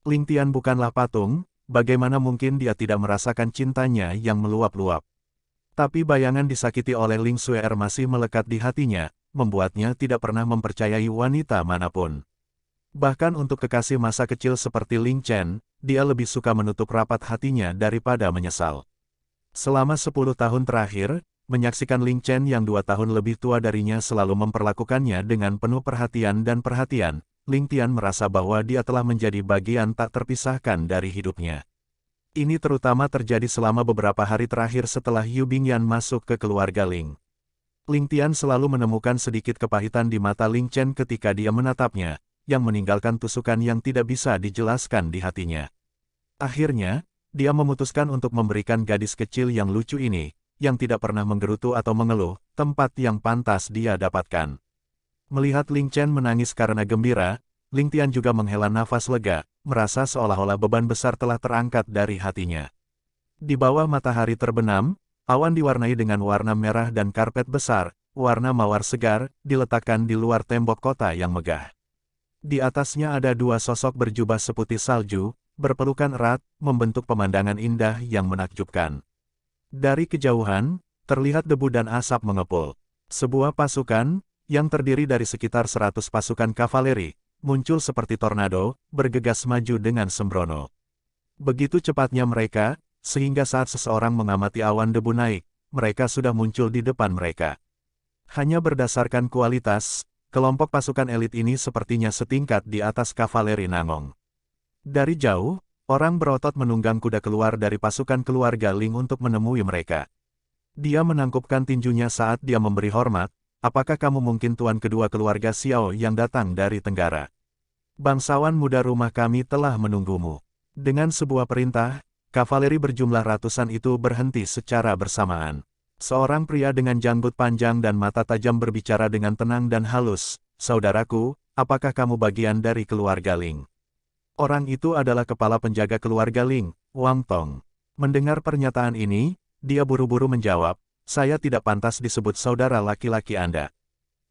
Speaker 2: Ling Tian bukanlah patung, bagaimana mungkin dia tidak merasakan cintanya yang meluap-luap. Tapi bayangan disakiti oleh Ling Xuer masih melekat di hatinya, membuatnya tidak pernah mempercayai wanita manapun. Bahkan untuk kekasih masa kecil seperti Ling Chen, dia lebih suka menutup rapat hatinya daripada menyesal. Selama 10 tahun terakhir, menyaksikan Ling Chen yang 2 tahun lebih tua darinya selalu memperlakukannya dengan penuh perhatian dan perhatian, Ling Tian merasa bahwa dia telah menjadi bagian tak terpisahkan dari hidupnya. Ini terutama terjadi selama beberapa hari terakhir setelah Yu Bingyan masuk ke keluarga Ling. Ling Tian selalu menemukan sedikit kepahitan di mata Ling Chen ketika dia menatapnya, yang meninggalkan tusukan yang tidak bisa dijelaskan di hatinya. Akhirnya, dia memutuskan untuk memberikan gadis kecil yang lucu ini, yang tidak pernah menggerutu atau mengeluh, tempat yang pantas dia dapatkan. Melihat Ling Chen menangis karena gembira, Ling Tian juga menghela nafas lega, merasa seolah-olah beban besar telah terangkat dari hatinya. Di bawah matahari terbenam, awan diwarnai dengan warna merah dan karpet besar, warna mawar segar, diletakkan di luar tembok kota yang megah. Di atasnya ada 2 sosok berjubah seputih salju, berpelukan erat, membentuk pemandangan indah yang menakjubkan. Dari kejauhan, terlihat debu dan asap mengepul. Sebuah pasukan, yang terdiri dari sekitar 100 pasukan kavaleri, muncul seperti tornado, bergegas maju dengan sembrono. Begitu cepatnya mereka, sehingga saat seseorang mengamati awan debu naik, mereka sudah muncul di depan mereka. Hanya berdasarkan kualitas, kelompok pasukan elit ini sepertinya setingkat di atas kavaleri Nangong. Dari jauh, orang berotot menunggang kuda keluar dari pasukan keluarga Ling untuk menemui mereka. Dia menangkupkan tinjunya saat dia memberi hormat, apakah kamu mungkin tuan kedua keluarga Xiao yang datang dari Tenggara? Bangsawan muda rumah kami telah menunggumu. Dengan sebuah perintah, kavaleri berjumlah ratusan itu berhenti secara bersamaan. Seorang pria dengan janggut panjang dan mata tajam berbicara dengan tenang dan halus, saudaraku, apakah kamu bagian dari keluarga Ling? Orang itu adalah kepala penjaga keluarga Ling, Wang Tong. Mendengar pernyataan ini, dia buru-buru menjawab, saya tidak pantas disebut saudara laki-laki Anda.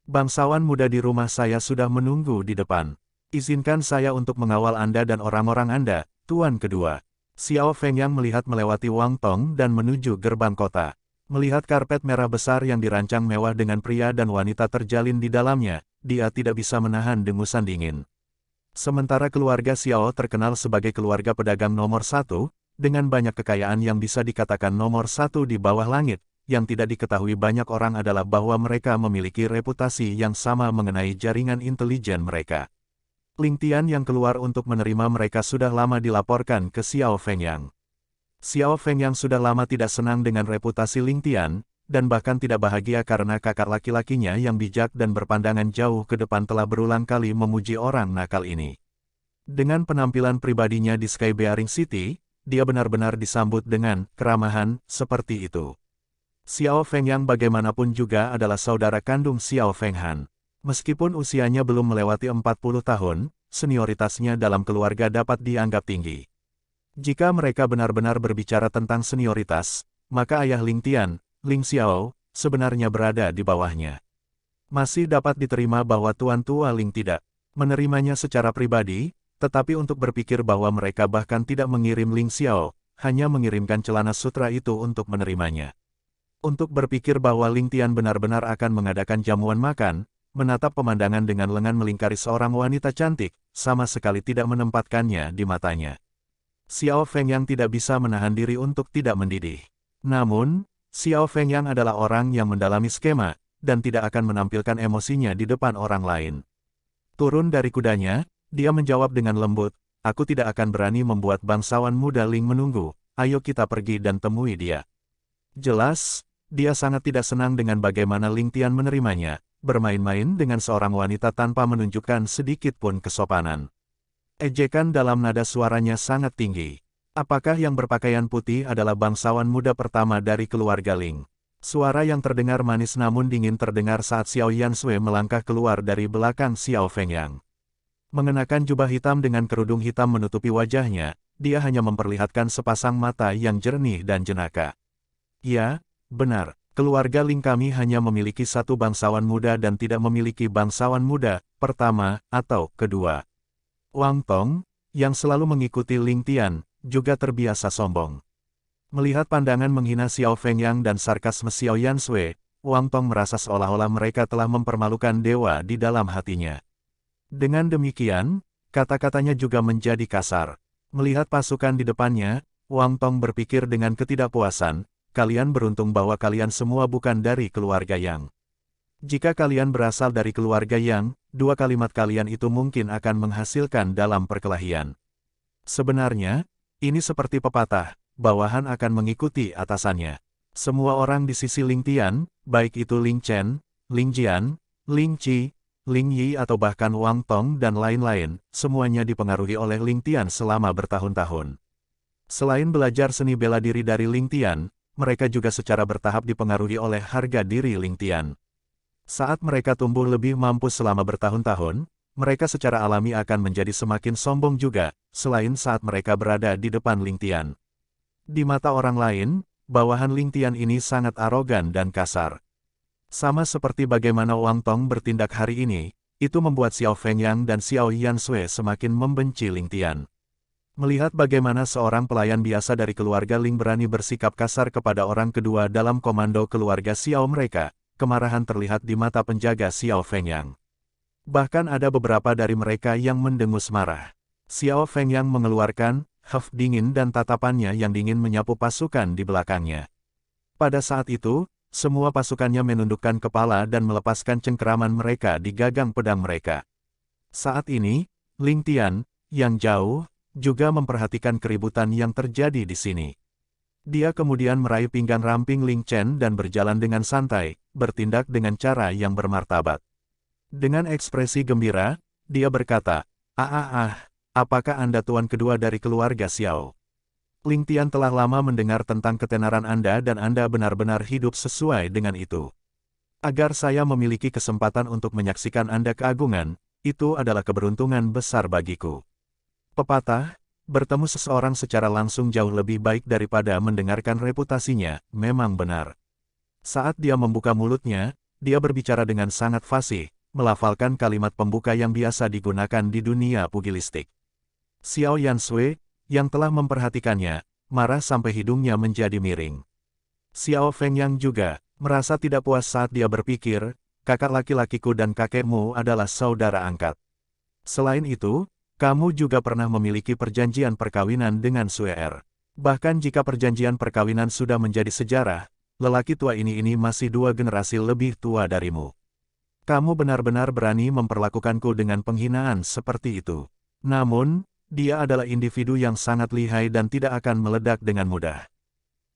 Speaker 2: Bangsawan muda di rumah saya sudah menunggu di depan. Izinkan saya untuk mengawal Anda dan orang-orang Anda, tuan kedua. Xiao Fengyang melihat melewati Wang Tong dan menuju gerbang kota. Melihat karpet merah besar yang dirancang mewah dengan pria dan wanita terjalin di dalamnya, dia tidak bisa menahan dengusan dingin. Sementara keluarga Xiao terkenal sebagai keluarga pedagang nomor 1, dengan banyak kekayaan yang bisa dikatakan nomor 1 di bawah langit, yang tidak diketahui banyak orang adalah bahwa mereka memiliki reputasi yang sama mengenai jaringan intelijen mereka. Ling Tian yang keluar untuk menerima mereka sudah lama dilaporkan ke Xiao Fengyang. Xiao Fengyang sudah lama tidak senang dengan reputasi Ling Tian, dan bahkan tidak bahagia karena kakak laki-lakinya yang bijak dan berpandangan jauh ke depan telah berulang kali memuji orang nakal ini. Dengan penampilan pribadinya di Sky Bearing City, dia benar-benar disambut dengan keramahan seperti itu. Xiao Fengyang bagaimanapun juga adalah saudara kandung Xiao Fenghan. Meskipun usianya belum melewati 40 tahun, senioritasnya dalam keluarga dapat dianggap tinggi. Jika mereka benar-benar berbicara tentang senioritas, maka ayah Ling Tian, Ling Xiao, sebenarnya berada di bawahnya. Masih dapat diterima bahwa Tuan Tua Ling tidak menerimanya secara pribadi, tetapi untuk berpikir bahwa mereka bahkan tidak mengirim Ling Xiao, hanya mengirimkan celana sutra itu untuk menerimanya. Untuk berpikir bahwa Ling Tian benar-benar akan mengadakan jamuan makan, menatap pemandangan dengan lengan melingkari seorang wanita cantik, sama sekali tidak menempatkannya di matanya. Xiao Fengyang tidak bisa menahan diri untuk tidak mendidih. Namun, Xiao Fengyang adalah orang yang mendalami skema, dan tidak akan menampilkan emosinya di depan orang lain. Turun dari kudanya, dia menjawab dengan lembut, aku tidak akan berani membuat bangsawan muda Ling menunggu, ayo kita pergi dan temui dia. Jelas, dia sangat tidak senang dengan bagaimana Ling Tian menerimanya, bermain-main dengan seorang wanita tanpa menunjukkan sedikit pun kesopanan. Ejekan dalam nada suaranya sangat tinggi. Apakah yang berpakaian putih adalah bangsawan muda pertama dari keluarga Ling? Suara yang terdengar manis namun dingin terdengar saat Xiao Yansui melangkah keluar dari belakang Xiao Fengyang. Mengenakan jubah hitam dengan kerudung hitam menutupi wajahnya, dia hanya memperlihatkan sepasang mata yang jernih dan jenaka. Ya, benar, keluarga Ling kami hanya memiliki satu bangsawan muda dan tidak memiliki bangsawan muda pertama atau kedua. Wang Tong, yang selalu mengikuti Ling Tian, juga terbiasa sombong. Melihat pandangan menghina Xiao Fengyang dan sarkasme Xiao Yansui, Wang Tong merasa seolah-olah mereka telah mempermalukan dewa di dalam hatinya. Dengan demikian, kata-katanya juga menjadi kasar. Melihat pasukan di depannya, Wang Tong berpikir dengan ketidakpuasan, kalian beruntung bahwa kalian semua bukan dari keluarga Yang. Jika kalian berasal dari keluarga Yang, dua kalimat kalian itu mungkin akan menghasilkan dalam perkelahian. Sebenarnya, ini seperti pepatah, bawahan akan mengikuti atasannya. Semua orang di sisi Ling Tian, baik itu Ling Chen, Ling Jian, Ling Qi, Ling Yi atau bahkan Wang Tong dan lain-lain, semuanya dipengaruhi oleh Ling Tian selama bertahun-tahun. Selain belajar seni bela diri dari Ling Tian, mereka juga secara bertahap dipengaruhi oleh harga diri Ling Tian. Saat mereka tumbuh lebih mampu selama bertahun-tahun, mereka secara alami akan menjadi semakin sombong juga, selain saat mereka berada di depan Ling Tian. Di mata orang lain, bawahan Ling Tian ini sangat arogan dan kasar. Sama seperti bagaimana Wang Tong bertindak hari ini, itu membuat Xiao Fengyang dan Xiao Yansui semakin membenci Ling Tian. Melihat bagaimana seorang pelayan biasa dari keluarga Ling berani bersikap kasar kepada orang kedua dalam komando keluarga Xiao mereka, kemarahan terlihat di mata penjaga Xiao Fengyang. Bahkan ada beberapa dari mereka yang mendengus marah. Xiao Fengyang mengeluarkan haf dingin dan tatapannya yang dingin menyapu pasukan di belakangnya. Pada saat itu, semua pasukannya menundukkan kepala dan melepaskan cengkeraman mereka di gagang pedang mereka. Saat ini, Ling Tian, yang jauh, juga memperhatikan keributan yang terjadi di sini. Dia kemudian meraih pinggang ramping Ling Chen dan berjalan dengan santai, bertindak dengan cara yang bermartabat. Dengan ekspresi gembira, dia berkata, apakah Anda tuan kedua dari keluarga Xiao? Ling Tian telah lama mendengar tentang ketenaran Anda dan Anda benar-benar hidup sesuai dengan itu. Agar saya memiliki kesempatan untuk menyaksikan Anda keagungan, itu adalah keberuntungan besar bagiku. Pepatah, bertemu seseorang secara langsung jauh lebih baik daripada mendengarkan reputasinya, memang benar. Saat dia membuka mulutnya, dia berbicara dengan sangat fasih, melafalkan kalimat pembuka yang biasa digunakan di dunia pugilistik. Xiao Yansui, yang telah memperhatikannya, marah sampai hidungnya menjadi miring. Xiao Fengyang juga merasa tidak puas saat dia berpikir, kakak laki-lakiku dan kakekmu adalah saudara angkat. Selain itu, kamu juga pernah memiliki perjanjian perkawinan dengan Suer. Bahkan jika perjanjian perkawinan sudah menjadi sejarah, lelaki tua ini masih 2 generasi lebih tua darimu. Kamu benar-benar berani memperlakukanku dengan penghinaan seperti itu. Namun, dia adalah individu yang sangat lihai dan tidak akan meledak dengan mudah.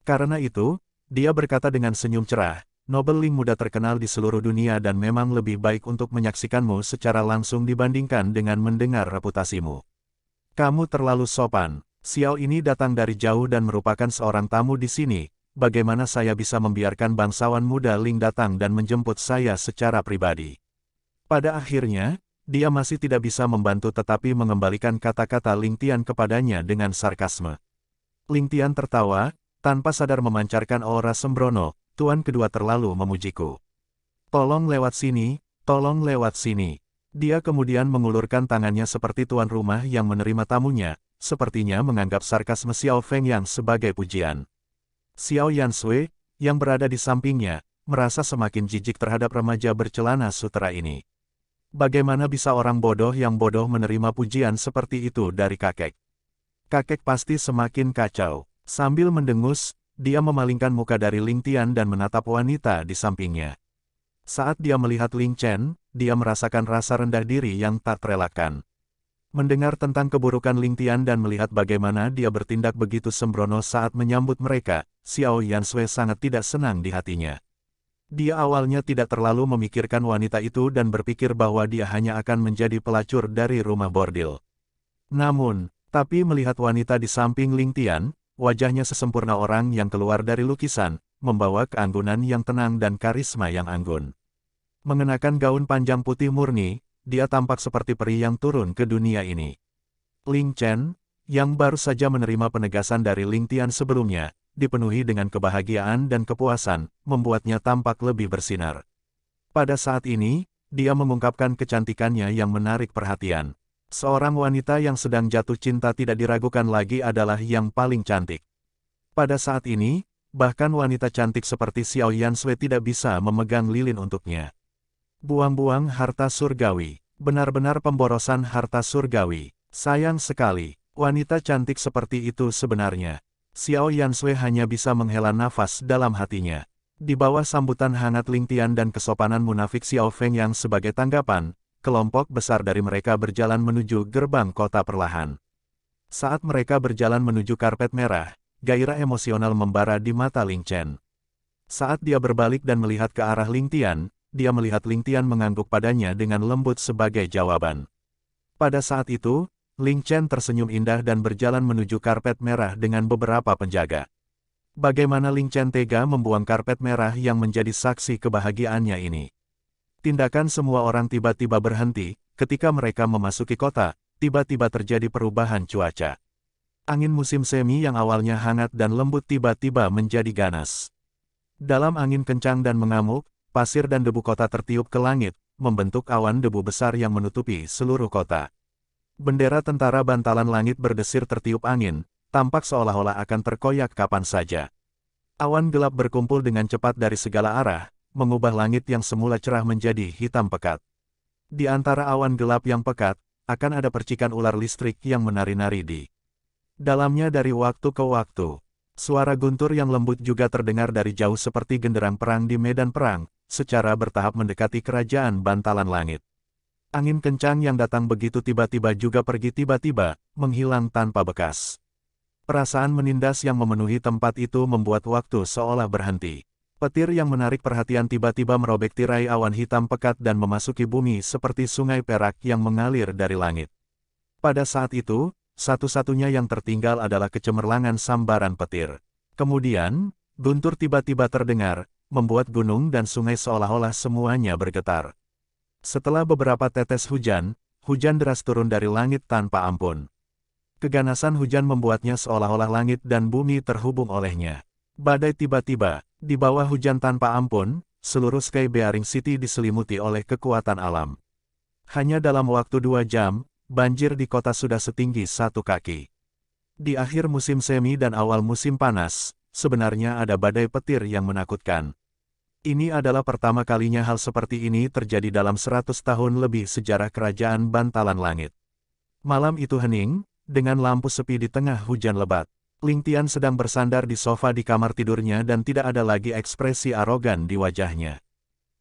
Speaker 2: Karena itu, dia berkata dengan senyum cerah, Nobel Ling muda terkenal di seluruh dunia dan memang lebih baik untuk menyaksikanmu secara langsung dibandingkan dengan mendengar reputasimu. Kamu terlalu sopan. Xiao ini datang dari jauh dan merupakan seorang tamu di sini. Bagaimana saya bisa membiarkan bangsawan muda Ling datang dan menjemput saya secara pribadi? Pada akhirnya, dia masih tidak bisa membantu tetapi mengembalikan kata-kata Ling Tian kepadanya dengan sarkasme. Ling Tian tertawa, tanpa sadar memancarkan aura sembrono, tuan kedua terlalu memujiku. Tolong lewat sini, tolong lewat sini. Dia kemudian mengulurkan tangannya seperti tuan rumah yang menerima tamunya, sepertinya menganggap sarkasme Xiao Feng Yang sebagai pujian. Xiao Yansui, yang berada di sampingnya, merasa semakin jijik terhadap remaja bercelana sutera ini. Bagaimana bisa orang bodoh yang bodoh menerima pujian seperti itu dari kakek? Kakek pasti semakin kacau. Sambil mendengus, dia memalingkan muka dari Ling Tian dan menatap wanita di sampingnya. Saat dia melihat Ling Chen, dia merasakan rasa rendah diri yang tak terelakkan. Mendengar tentang keburukan Ling Tian dan melihat bagaimana dia bertindak begitu sembrono saat menyambut mereka, Xiao Yansui sangat tidak senang di hatinya. Dia awalnya tidak terlalu memikirkan wanita itu dan berpikir bahwa dia hanya akan menjadi pelacur dari rumah bordil. Namun, tapi melihat wanita di samping Ling Tian, wajahnya sesempurna orang yang keluar dari lukisan, membawa keanggunan yang tenang dan karisma yang anggun. Mengenakan gaun panjang putih murni, dia tampak seperti peri yang turun ke dunia ini. Ling Chen, yang baru saja menerima penegasan dari Ling Tian sebelumnya, dipenuhi dengan kebahagiaan dan kepuasan, membuatnya tampak lebih bersinar. Pada saat ini, dia mengungkapkan kecantikannya yang menarik perhatian. Seorang wanita yang sedang jatuh cinta tidak diragukan lagi adalah yang paling cantik. Pada saat ini, bahkan wanita cantik seperti Xiao Yansui tidak bisa memegang lilin untuknya. Buang-buang harta surgawi, benar-benar pemborosan harta surgawi. Sayang sekali, wanita cantik seperti itu sebenarnya. Xiao Yansui hanya bisa menghela nafas dalam hatinya. Di bawah sambutan hangat Ling Tian dan kesopanan munafik Xiao Feng Yang sebagai tanggapan, kelompok besar dari mereka berjalan menuju gerbang kota perlahan. Saat mereka berjalan menuju karpet merah, gairah emosional membara di mata Ling Chen. Saat dia berbalik dan melihat ke arah Ling Tian, dia melihat Ling Tian mengangguk padanya dengan lembut sebagai jawaban. Pada saat itu, Ling Chen tersenyum indah dan berjalan menuju karpet merah dengan beberapa penjaga. Bagaimana Ling Chen tega membuang karpet merah yang menjadi saksi kebahagiaannya ini? Tindakan semua orang tiba-tiba berhenti, ketika mereka memasuki kota, tiba-tiba terjadi perubahan cuaca. Angin musim semi yang awalnya hangat dan lembut tiba-tiba menjadi ganas. Dalam angin kencang dan mengamuk, pasir dan debu kota tertiup ke langit, membentuk awan debu besar yang menutupi seluruh kota. Bendera tentara bantalan langit berdesir tertiup angin, tampak seolah-olah akan terkoyak kapan saja. Awan gelap berkumpul dengan cepat dari segala arah, mengubah langit yang semula cerah menjadi hitam pekat. Di antara awan gelap yang pekat, akan ada percikan ular listrik yang menari-nari di dalamnya dari waktu ke waktu. Suara guntur yang lembut juga terdengar dari jauh seperti genderang perang di medan perang, secara bertahap mendekati kerajaan bantalan langit. Angin kencang yang datang begitu tiba-tiba juga pergi tiba-tiba, menghilang tanpa bekas. Perasaan menindas yang memenuhi tempat itu membuat waktu seolah berhenti. Petir yang menarik perhatian tiba-tiba merobek tirai awan hitam pekat dan memasuki bumi seperti sungai perak yang mengalir dari langit. Pada saat itu, satu-satunya yang tertinggal adalah kecemerlangan sambaran petir. Kemudian, guntur tiba-tiba terdengar, membuat gunung dan sungai seolah-olah semuanya bergetar. Setelah beberapa tetes hujan, hujan deras turun dari langit tanpa ampun. Keganasan hujan membuatnya seolah-olah langit dan bumi terhubung olehnya. Badai tiba-tiba, di bawah hujan tanpa ampun, seluruh Sky Bearing City diselimuti oleh kekuatan alam. Hanya dalam waktu 2 jam, banjir di kota sudah setinggi 1 kaki. Di akhir musim semi dan awal musim panas, sebenarnya ada badai petir yang menakutkan. Ini adalah pertama kalinya hal seperti ini terjadi dalam 100 tahun lebih sejarah kerajaan bantalan langit. Malam itu hening, dengan lampu sepi di tengah hujan lebat. Ling Tian sedang bersandar di sofa di kamar tidurnya dan tidak ada lagi ekspresi arogan di wajahnya.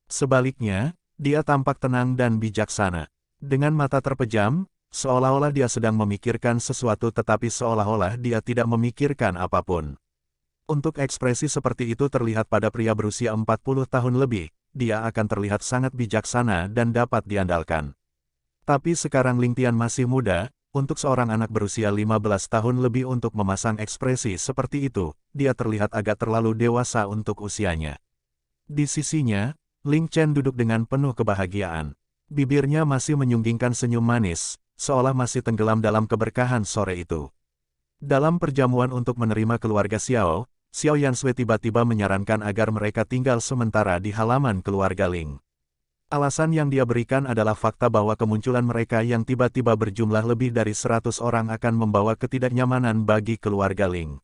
Speaker 2: Sebaliknya, dia tampak tenang dan bijaksana. Dengan mata terpejam, seolah-olah dia sedang memikirkan sesuatu tetapi seolah-olah dia tidak memikirkan apapun. Untuk ekspresi seperti itu terlihat pada pria berusia 40 tahun lebih, dia akan terlihat sangat bijaksana dan dapat diandalkan. Tapi sekarang Ling Tian masih muda, untuk seorang anak berusia 15 tahun lebih untuk memasang ekspresi seperti itu, dia terlihat agak terlalu dewasa untuk usianya. Di sisinya, Ling Chen duduk dengan penuh kebahagiaan. Bibirnya masih menyunggingkan senyum manis, seolah masih tenggelam dalam keberkahan sore itu. Dalam perjamuan untuk menerima keluarga Xiao, Xiao Yansui tiba-tiba menyarankan agar mereka tinggal sementara di halaman keluarga Ling. Alasan yang dia berikan adalah fakta bahwa kemunculan mereka yang tiba-tiba berjumlah lebih dari 100 orang akan membawa ketidaknyamanan bagi keluarga Ling.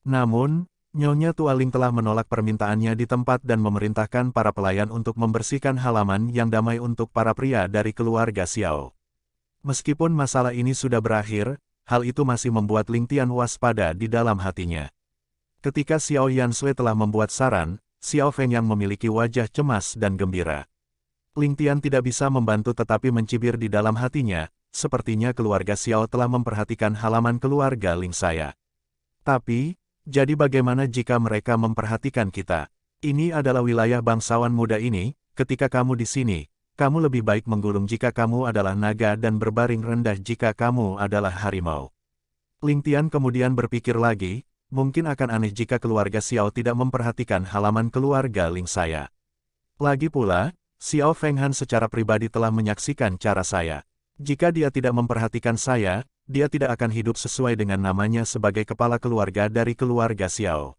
Speaker 2: Namun, Nyonya Tua Ling telah menolak permintaannya di tempat dan memerintahkan para pelayan untuk membersihkan halaman yang damai untuk para pria dari keluarga Xiao. Meskipun masalah ini sudah berakhir, hal itu masih membuat Ling Tian waspada di dalam hatinya. Ketika Xiao Yansui telah membuat saran, Xiao Feng yang memiliki wajah cemas dan gembira. Ling Tian tidak bisa membantu tetapi mencibir di dalam hatinya, sepertinya keluarga Xiao telah memperhatikan halaman keluarga Ling saya. Tapi, jadi bagaimana jika mereka memperhatikan kita? Ini adalah wilayah bangsawan muda ini, ketika kamu di sini, kamu lebih baik menggulung jika kamu adalah naga dan berbaring rendah jika kamu adalah harimau. Ling Tian kemudian berpikir lagi, mungkin akan aneh jika keluarga Xiao tidak memperhatikan halaman keluarga Ling saya. Lagi pula, Xiao Fenghan secara pribadi telah menyaksikan cara saya. Jika dia tidak memperhatikan saya, dia tidak akan hidup sesuai dengan namanya sebagai kepala keluarga dari keluarga Xiao.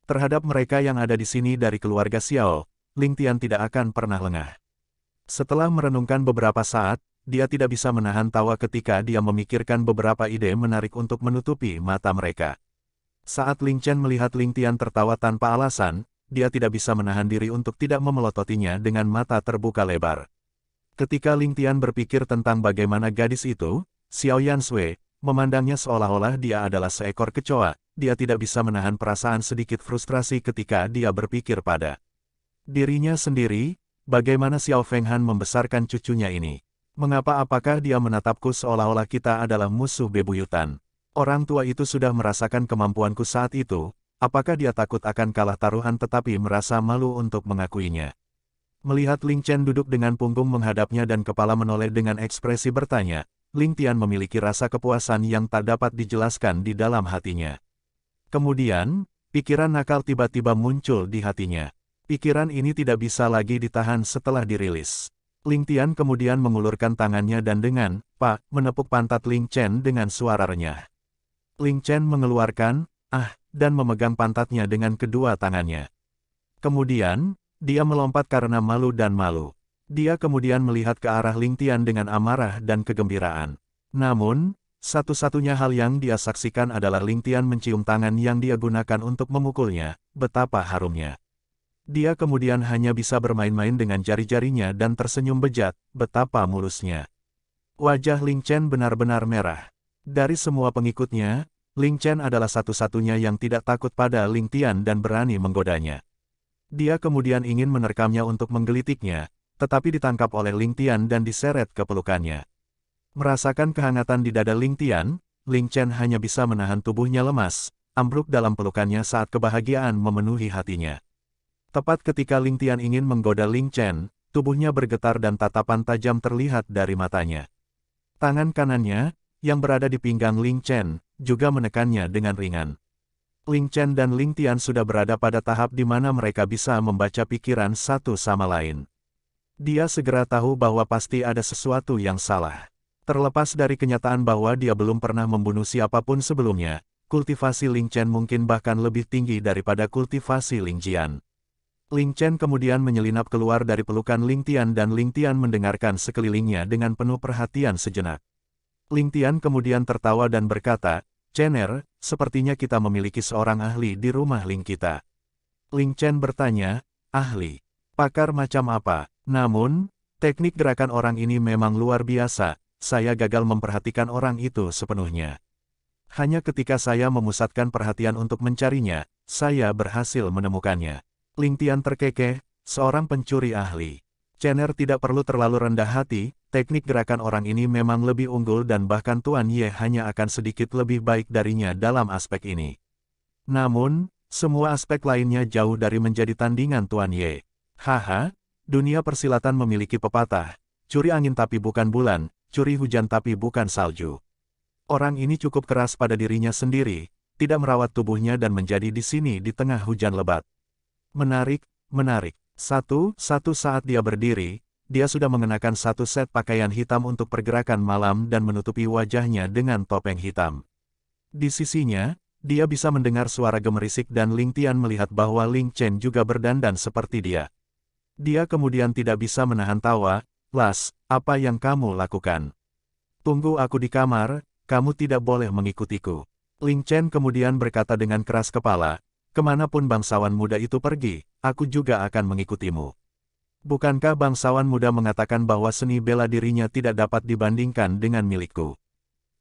Speaker 2: Terhadap mereka yang ada di sini dari keluarga Xiao, Ling Tian tidak akan pernah lengah. Setelah merenungkan beberapa saat, dia tidak bisa menahan tawa ketika dia memikirkan beberapa ide menarik untuk menutupi mata mereka. Saat Ling Chen melihat Ling Tian tertawa tanpa alasan, dia tidak bisa menahan diri untuk tidak memelototinya dengan mata terbuka lebar. Ketika Ling Tian berpikir tentang bagaimana gadis itu, Xiao Yansui, memandangnya seolah-olah dia adalah seekor kecoa, dia tidak bisa menahan perasaan sedikit frustrasi ketika dia berpikir pada dirinya sendiri. Bagaimana Xiao Fenghan membesarkan cucunya ini? Apakah dia menatapku seolah-olah kita adalah musuh bebuyutan? Orang tua itu sudah merasakan kemampuanku saat itu, apakah dia takut akan kalah taruhan tetapi merasa malu untuk mengakuinya? Melihat Ling Chen duduk dengan punggung menghadapnya dan kepala menoleh dengan ekspresi bertanya, Ling Tian memiliki rasa kepuasan yang tak dapat dijelaskan di dalam hatinya. Kemudian, pikiran nakal tiba-tiba muncul di hatinya. Pikiran ini tidak bisa lagi ditahan setelah dirilis. Ling Tian kemudian mengulurkan tangannya dan dengan, "Pak," menepuk pantat Ling Chen dengan suara renyah. Ling Chen mengeluarkan, dan memegang pantatnya dengan kedua tangannya. Kemudian, dia melompat karena malu dan malu. Dia kemudian melihat ke arah Ling Tian dengan amarah dan kegembiraan. Namun, satu-satunya hal yang dia saksikan adalah Ling Tian mencium tangan yang dia gunakan untuk memukulnya, betapa harumnya. Dia kemudian hanya bisa bermain-main dengan jari-jarinya dan tersenyum bejat, betapa mulusnya. Wajah Ling Chen benar-benar merah. Dari semua pengikutnya, Ling Chen adalah satu-satunya yang tidak takut pada Ling Tian dan berani menggodanya. Dia kemudian ingin menerkamnya untuk menggelitiknya, tetapi ditangkap oleh Ling Tian dan diseret ke pelukannya. Merasakan kehangatan di dada Ling Tian, Ling Chen hanya bisa menahan tubuhnya lemas, ambruk dalam pelukannya saat kebahagiaan memenuhi hatinya. Tepat ketika Ling Tian ingin menggoda Ling Chen, tubuhnya bergetar dan tatapan tajam terlihat dari matanya. Tangan kanannya, yang berada di pinggang Ling Chen, juga menekannya dengan ringan. Ling Chen dan Ling Tian sudah berada pada tahap di mana mereka bisa membaca pikiran satu sama lain. Dia segera tahu bahwa pasti ada sesuatu yang salah. Terlepas dari kenyataan bahwa dia belum pernah membunuh siapapun sebelumnya, kultivasi Ling Chen mungkin bahkan lebih tinggi daripada kultivasi Ling Jian. Ling Chen kemudian menyelinap keluar dari pelukan Ling Tian dan Ling Tian mendengarkan sekelilingnya dengan penuh perhatian sejenak. Ling Tian kemudian tertawa dan berkata, "Chener, sepertinya kita memiliki seorang ahli di rumah Ling kita." Ling Chen bertanya, "Ahli? Pakar macam apa?" Namun, teknik gerakan orang ini memang luar biasa, saya gagal memperhatikan orang itu sepenuhnya. Hanya ketika saya memusatkan perhatian untuk mencarinya, saya berhasil menemukannya. Ling Tian terkekeh, seorang pencuri ahli. Chener tidak perlu terlalu rendah hati, teknik gerakan orang ini memang lebih unggul dan bahkan Tuan Ye hanya akan sedikit lebih baik darinya dalam aspek ini. Namun, semua aspek lainnya jauh dari menjadi tandingan Tuan Ye. Haha, dunia persilatan memiliki pepatah, curi angin tapi bukan bulan, curi hujan tapi bukan salju. Orang ini cukup keras pada dirinya sendiri, tidak merawat tubuhnya dan menjadi di sini di tengah hujan lebat. Menarik, menarik. Satu saat dia berdiri, dia sudah mengenakan satu set pakaian hitam untuk pergerakan malam dan menutupi wajahnya dengan topeng hitam. Di sisinya, dia bisa mendengar suara gemerisik dan Ling Tian melihat bahwa Ling Chen juga berdandan seperti dia. Dia kemudian tidak bisa menahan tawa. "Las, apa yang kamu lakukan? Tunggu aku di kamar, kamu tidak boleh mengikutiku." Ling Chen kemudian berkata dengan keras kepala, "Kemanapun bangsawan muda itu pergi, aku juga akan mengikutimu." Bukankah bangsawan muda mengatakan bahwa seni bela dirinya tidak dapat dibandingkan dengan milikku?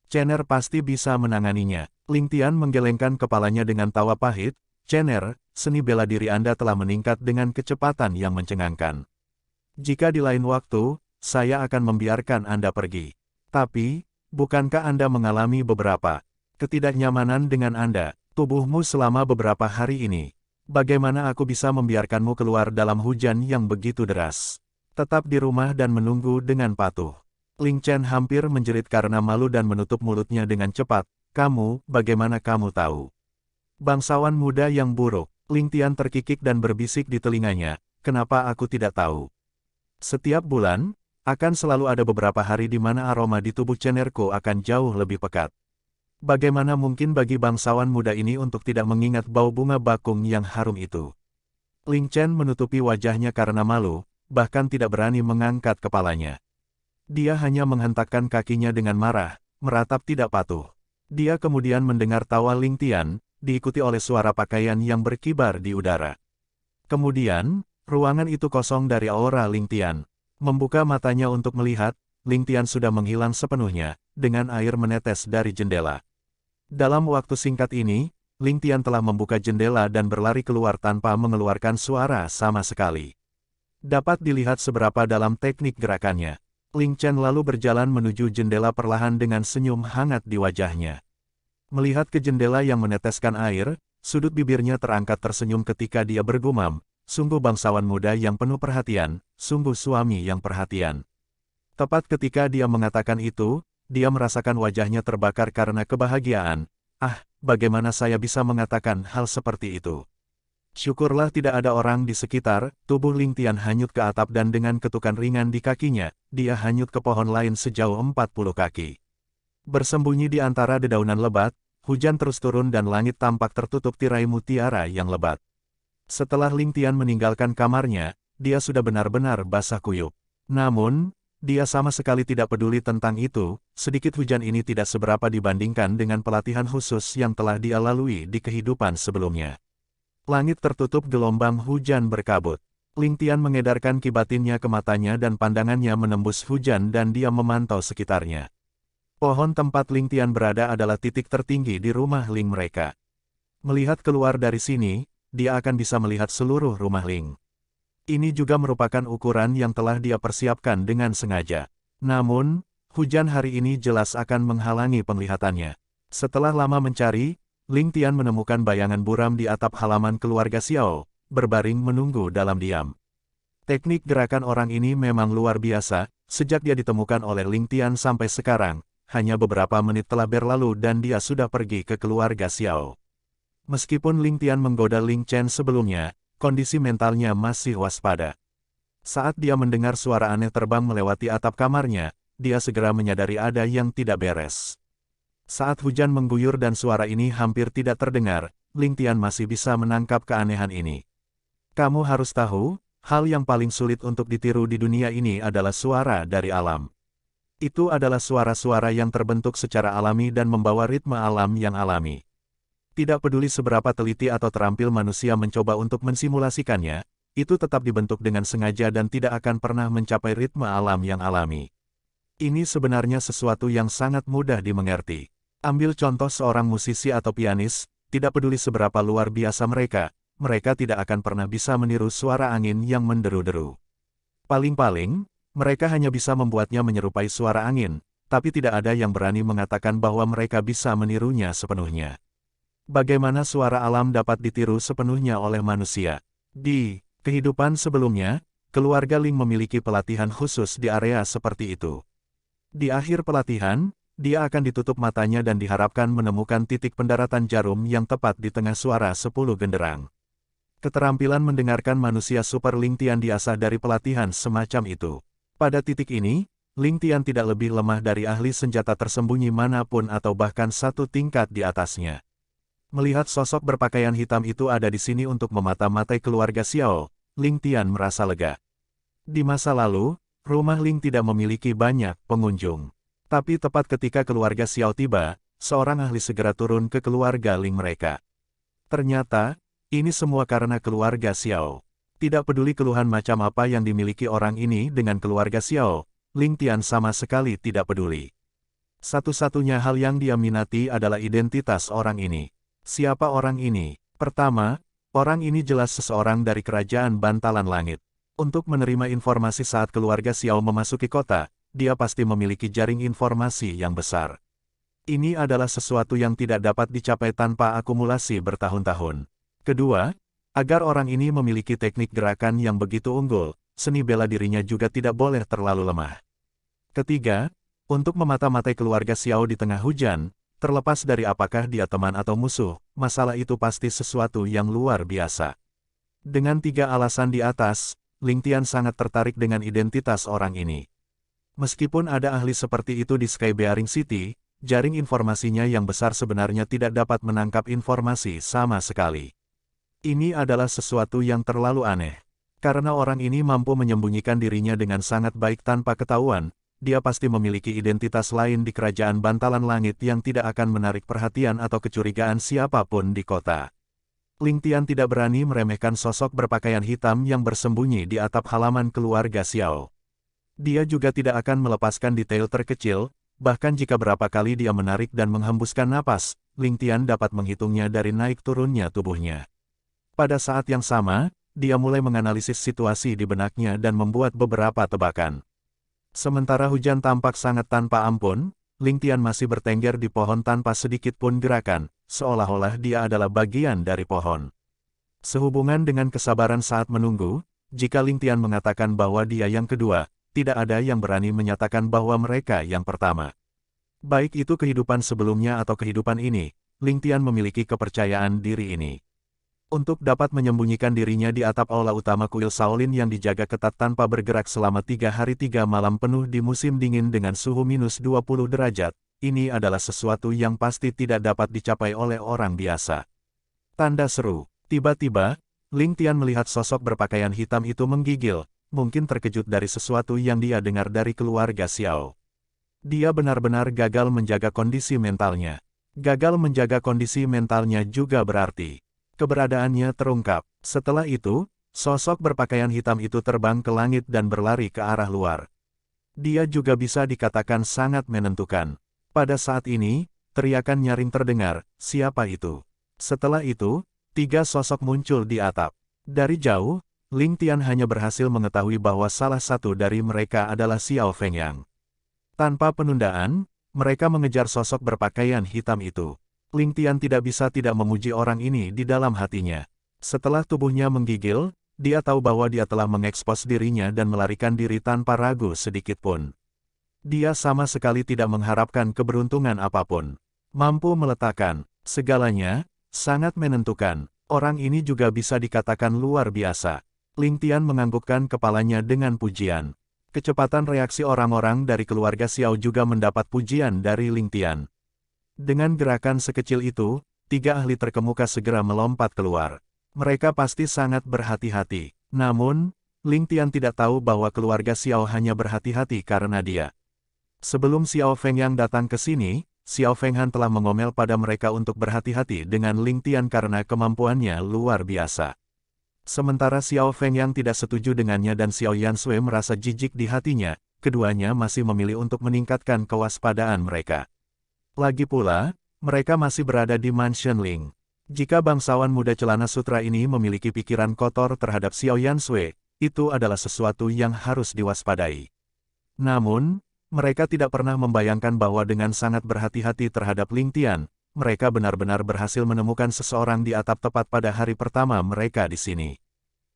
Speaker 2: Chener pasti bisa menanganinya. Ling Tian menggelengkan kepalanya dengan tawa pahit. "Chener, seni bela diri Anda telah meningkat dengan kecepatan yang mencengangkan. Jika di lain waktu, saya akan membiarkan Anda pergi. Tapi, bukankah Anda mengalami beberapa ketidaknyamanan dengan tubuhmu selama beberapa hari ini? Bagaimana aku bisa membiarkanmu keluar dalam hujan yang begitu deras? Tetap di rumah dan menunggu dengan patuh." Ling Chen hampir menjerit karena malu dan menutup mulutnya dengan cepat. "Kamu, bagaimana kamu tahu?" "Bangsawan muda yang buruk." Ling Tian terkikik dan berbisik di telinganya, "Kenapa aku tidak tahu? Setiap bulan, akan selalu ada beberapa hari di mana aroma di tubuh Chenerko akan jauh lebih pekat. Bagaimana mungkin bagi bangsawan muda ini untuk tidak mengingat bau bunga bakung yang harum itu?" Ling Chen menutupi wajahnya karena malu, bahkan tidak berani mengangkat kepalanya. Dia hanya menghentakkan kakinya dengan marah, meratap tidak patuh. Dia kemudian mendengar tawa Ling Tian, diikuti oleh suara pakaian yang berkibar di udara. Kemudian, ruangan itu kosong dari aura Ling Tian. Membuka matanya untuk melihat, Ling Tian sudah menghilang sepenuhnya, dengan air menetes dari jendela. Dalam waktu singkat ini, Ling Tian telah membuka jendela dan berlari keluar tanpa mengeluarkan suara sama sekali. Dapat dilihat seberapa dalam teknik gerakannya. Ling Chen lalu berjalan menuju jendela perlahan dengan senyum hangat di wajahnya. Melihat ke jendela yang meneteskan air, sudut bibirnya terangkat tersenyum ketika dia bergumam, "Sungguh bangsawan muda yang penuh perhatian, sungguh suami yang perhatian." Tepat ketika dia mengatakan itu, dia merasakan wajahnya terbakar karena kebahagiaan. "Ah, bagaimana saya bisa mengatakan hal seperti itu? Syukurlah tidak ada orang di sekitar." Tubuh Ling Tian hanyut ke atap dan dengan ketukan ringan di kakinya, dia hanyut ke pohon lain sejauh 40 kaki. Bersembunyi di antara dedaunan lebat, hujan terus turun dan langit tampak tertutup tirai mutiara yang lebat. Setelah Ling Tian meninggalkan kamarnya, dia sudah benar-benar basah kuyup. Namun, dia sama sekali tidak peduli tentang itu. Sedikit hujan ini tidak seberapa dibandingkan dengan pelatihan khusus yang telah dia lalui di kehidupan sebelumnya. Langit tertutup gelombang hujan berkabut. Ling Tian mengedarkan kibatinnya ke matanya dan pandangannya menembus hujan dan dia memantau sekitarnya. Pohon tempat Ling Tian berada adalah titik tertinggi di rumah Ling mereka. Melihat keluar dari sini, dia akan bisa melihat seluruh rumah Ling. Ini juga merupakan ukuran yang telah dia persiapkan dengan sengaja. Namun, hujan hari ini jelas akan menghalangi penglihatannya. Setelah lama mencari, Ling Tian menemukan bayangan buram di atap halaman keluarga Xiao, berbaring menunggu dalam diam. Teknik gerakan orang ini memang luar biasa. Sejak dia ditemukan oleh Ling Tian sampai sekarang, hanya beberapa menit telah berlalu dan dia sudah pergi ke keluarga Xiao. Meskipun Ling Tian menggoda Ling Chen sebelumnya, kondisi mentalnya masih waspada. Saat dia mendengar suara aneh terbang melewati atap kamarnya, dia segera menyadari ada yang tidak beres. Saat hujan mengguyur dan suara ini hampir tidak terdengar, Ling Tian masih bisa menangkap keanehan ini. "Kamu harus tahu, hal yang paling sulit untuk ditiru di dunia ini adalah suara dari alam. Itu adalah suara-suara yang terbentuk secara alami dan membawa ritme alam yang alami. Tidak peduli seberapa teliti atau terampil manusia mencoba untuk mensimulasikannya, itu tetap dibentuk dengan sengaja dan tidak akan pernah mencapai ritme alam yang alami. Ini sebenarnya sesuatu yang sangat mudah dimengerti. Ambil contoh seorang musisi atau pianis, tidak peduli seberapa luar biasa mereka tidak akan pernah bisa meniru suara angin yang menderu-deru. Paling-paling, mereka hanya bisa membuatnya menyerupai suara angin, tapi tidak ada yang berani mengatakan bahwa mereka bisa menirunya sepenuhnya. Bagaimana suara alam dapat ditiru sepenuhnya oleh manusia? Di kehidupan sebelumnya, keluarga Ling memiliki pelatihan khusus di area seperti itu. Di akhir pelatihan, dia akan ditutup matanya dan diharapkan menemukan titik pendaratan jarum yang tepat di tengah suara 10 genderang. Keterampilan mendengarkan manusia super Ling Tian diasah dari pelatihan semacam itu. Pada titik ini, Ling Tian tidak lebih lemah dari ahli senjata tersembunyi manapun atau bahkan satu tingkat di atasnya. Melihat sosok berpakaian hitam itu ada di sini untuk memata-matai keluarga Xiao, Ling Tian merasa lega. Di masa lalu, rumah Ling tidak memiliki banyak pengunjung. Tapi tepat ketika keluarga Xiao tiba, seorang ahli segera turun ke keluarga Ling mereka. Ternyata, ini semua karena keluarga Xiao. Tidak peduli keluhan macam apa yang dimiliki orang ini dengan keluarga Xiao, Ling Tian sama sekali tidak peduli. Satu-satunya hal yang dia minati adalah identitas orang ini. Siapa orang ini? Pertama, orang ini jelas seseorang dari kerajaan Bantalan Langit. Untuk menerima informasi saat keluarga Xiao memasuki kota, dia pasti memiliki jaring informasi yang besar. Ini adalah sesuatu yang tidak dapat dicapai tanpa akumulasi bertahun-tahun. Kedua, agar orang ini memiliki teknik gerakan yang begitu unggul, seni bela dirinya juga tidak boleh terlalu lemah. Ketiga, untuk memata-matai keluarga Xiao di tengah hujan, terlepas dari apakah dia teman atau musuh, masalah itu pasti sesuatu yang luar biasa. Dengan tiga alasan di atas, Ling Tian sangat tertarik dengan identitas orang ini. Meskipun ada ahli seperti itu di Sky Bearing City, jaring informasinya yang besar sebenarnya tidak dapat menangkap informasi sama sekali. Ini adalah sesuatu yang terlalu aneh. Karena orang ini mampu menyembunyikan dirinya dengan sangat baik tanpa ketahuan, dia pasti memiliki identitas lain di kerajaan Bantalan Langit yang tidak akan menarik perhatian atau kecurigaan siapapun di kota. Ling Tian tidak berani meremehkan sosok berpakaian hitam yang bersembunyi di atap halaman keluarga Xiao. Dia juga tidak akan melepaskan detail terkecil, bahkan jika berapa kali dia menarik dan menghembuskan napas, Ling Tian dapat menghitungnya dari naik turunnya tubuhnya. Pada saat yang sama, dia mulai menganalisis situasi di benaknya dan membuat beberapa tebakan. Sementara hujan tampak sangat tanpa ampun, Ling Tian masih bertengger di pohon tanpa sedikit pun gerakan, seolah-olah dia adalah bagian dari pohon. Sehubungan dengan kesabaran saat menunggu, jika Ling Tian mengatakan bahwa dia yang kedua, tidak ada yang berani menyatakan bahwa mereka yang pertama. Baik itu kehidupan sebelumnya atau kehidupan ini, Ling Tian memiliki kepercayaan diri ini. Untuk dapat menyembunyikan dirinya di atap aula utama kuil Shaolin yang dijaga ketat tanpa bergerak selama 3 hari 3 malam penuh di musim dingin dengan suhu minus 20 derajat, ini adalah sesuatu yang pasti tidak dapat dicapai oleh orang biasa. Tanda seru. Tiba-tiba, Ling Tian melihat sosok berpakaian hitam itu menggigil, mungkin terkejut dari sesuatu yang dia dengar dari keluarga Xiao. Dia benar-benar gagal menjaga kondisi mentalnya. Gagal menjaga kondisi mentalnya juga berarti keberadaannya terungkap. Setelah itu, sosok berpakaian hitam itu terbang ke langit dan berlari ke arah luar. Dia juga bisa dikatakan sangat menentukan. Pada saat ini, teriakan nyaring terdengar, siapa itu? Setelah itu, 3 sosok muncul di atap. Dari jauh, Ling Tian hanya berhasil mengetahui bahwa salah satu dari mereka adalah Xiao Fengyang. Tanpa penundaan, mereka mengejar sosok berpakaian hitam itu. Ling Tian tidak bisa tidak memuji orang ini di dalam hatinya. Setelah tubuhnya menggigil, dia tahu bahwa dia telah mengekspos dirinya dan melarikan diri tanpa ragu sedikit pun. Dia sama sekali tidak mengharapkan keberuntungan apapun. Mampu meletakkan segalanya, sangat menentukan. Orang ini juga bisa dikatakan luar biasa. Ling Tian menganggukkan kepalanya dengan pujian. Kecepatan reaksi orang-orang dari keluarga Xiao juga mendapat pujian dari Ling Tian. Dengan gerakan sekecil itu, 3 ahli terkemuka segera melompat keluar. Mereka pasti sangat berhati-hati. Namun, Ling Tian tidak tahu bahwa keluarga Xiao hanya berhati-hati karena dia. Sebelum Xiao Fengyang datang ke sini, Xiao Fenghan telah mengomel pada mereka untuk berhati-hati dengan Ling Tian karena kemampuannya luar biasa. Sementara Xiao Fengyang tidak setuju dengannya dan Xiao Yansui merasa jijik di hatinya, keduanya masih memilih untuk meningkatkan kewaspadaan mereka. Lagi pula, mereka masih berada di Mansion Ling. Jika bangsawan muda celana sutra ini memiliki pikiran kotor terhadap Xiao Yansui, itu adalah sesuatu yang harus diwaspadai. Namun, mereka tidak pernah membayangkan bahwa dengan sangat berhati-hati terhadap Ling Tian, mereka benar-benar berhasil menemukan seseorang di atap tepat pada hari pertama mereka di sini.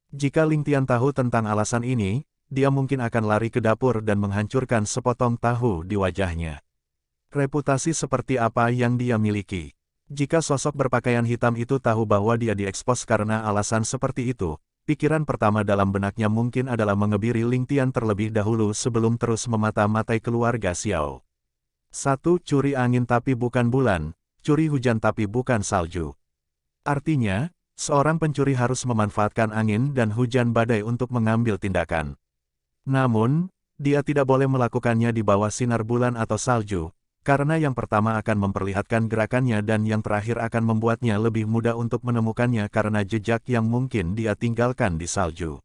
Speaker 2: Jika Ling Tian tahu tentang alasan ini, dia mungkin akan lari ke dapur dan menghancurkan sepotong tahu di wajahnya. Reputasi seperti apa yang dia miliki? Jika sosok berpakaian hitam itu tahu bahwa dia diekspos karena alasan seperti itu, pikiran pertama dalam benaknya mungkin adalah mengebiri Ling Tian terlebih dahulu sebelum terus memata-matai keluarga Xiao. 1. Curi angin tapi bukan bulan, curi hujan tapi bukan salju. Artinya, seorang pencuri harus memanfaatkan angin dan hujan badai untuk mengambil tindakan. Namun, dia tidak boleh melakukannya di bawah sinar bulan atau salju, karena yang pertama akan memperlihatkan gerakannya dan yang terakhir akan membuatnya lebih mudah untuk menemukannya karena jejak yang mungkin dia tinggalkan di salju.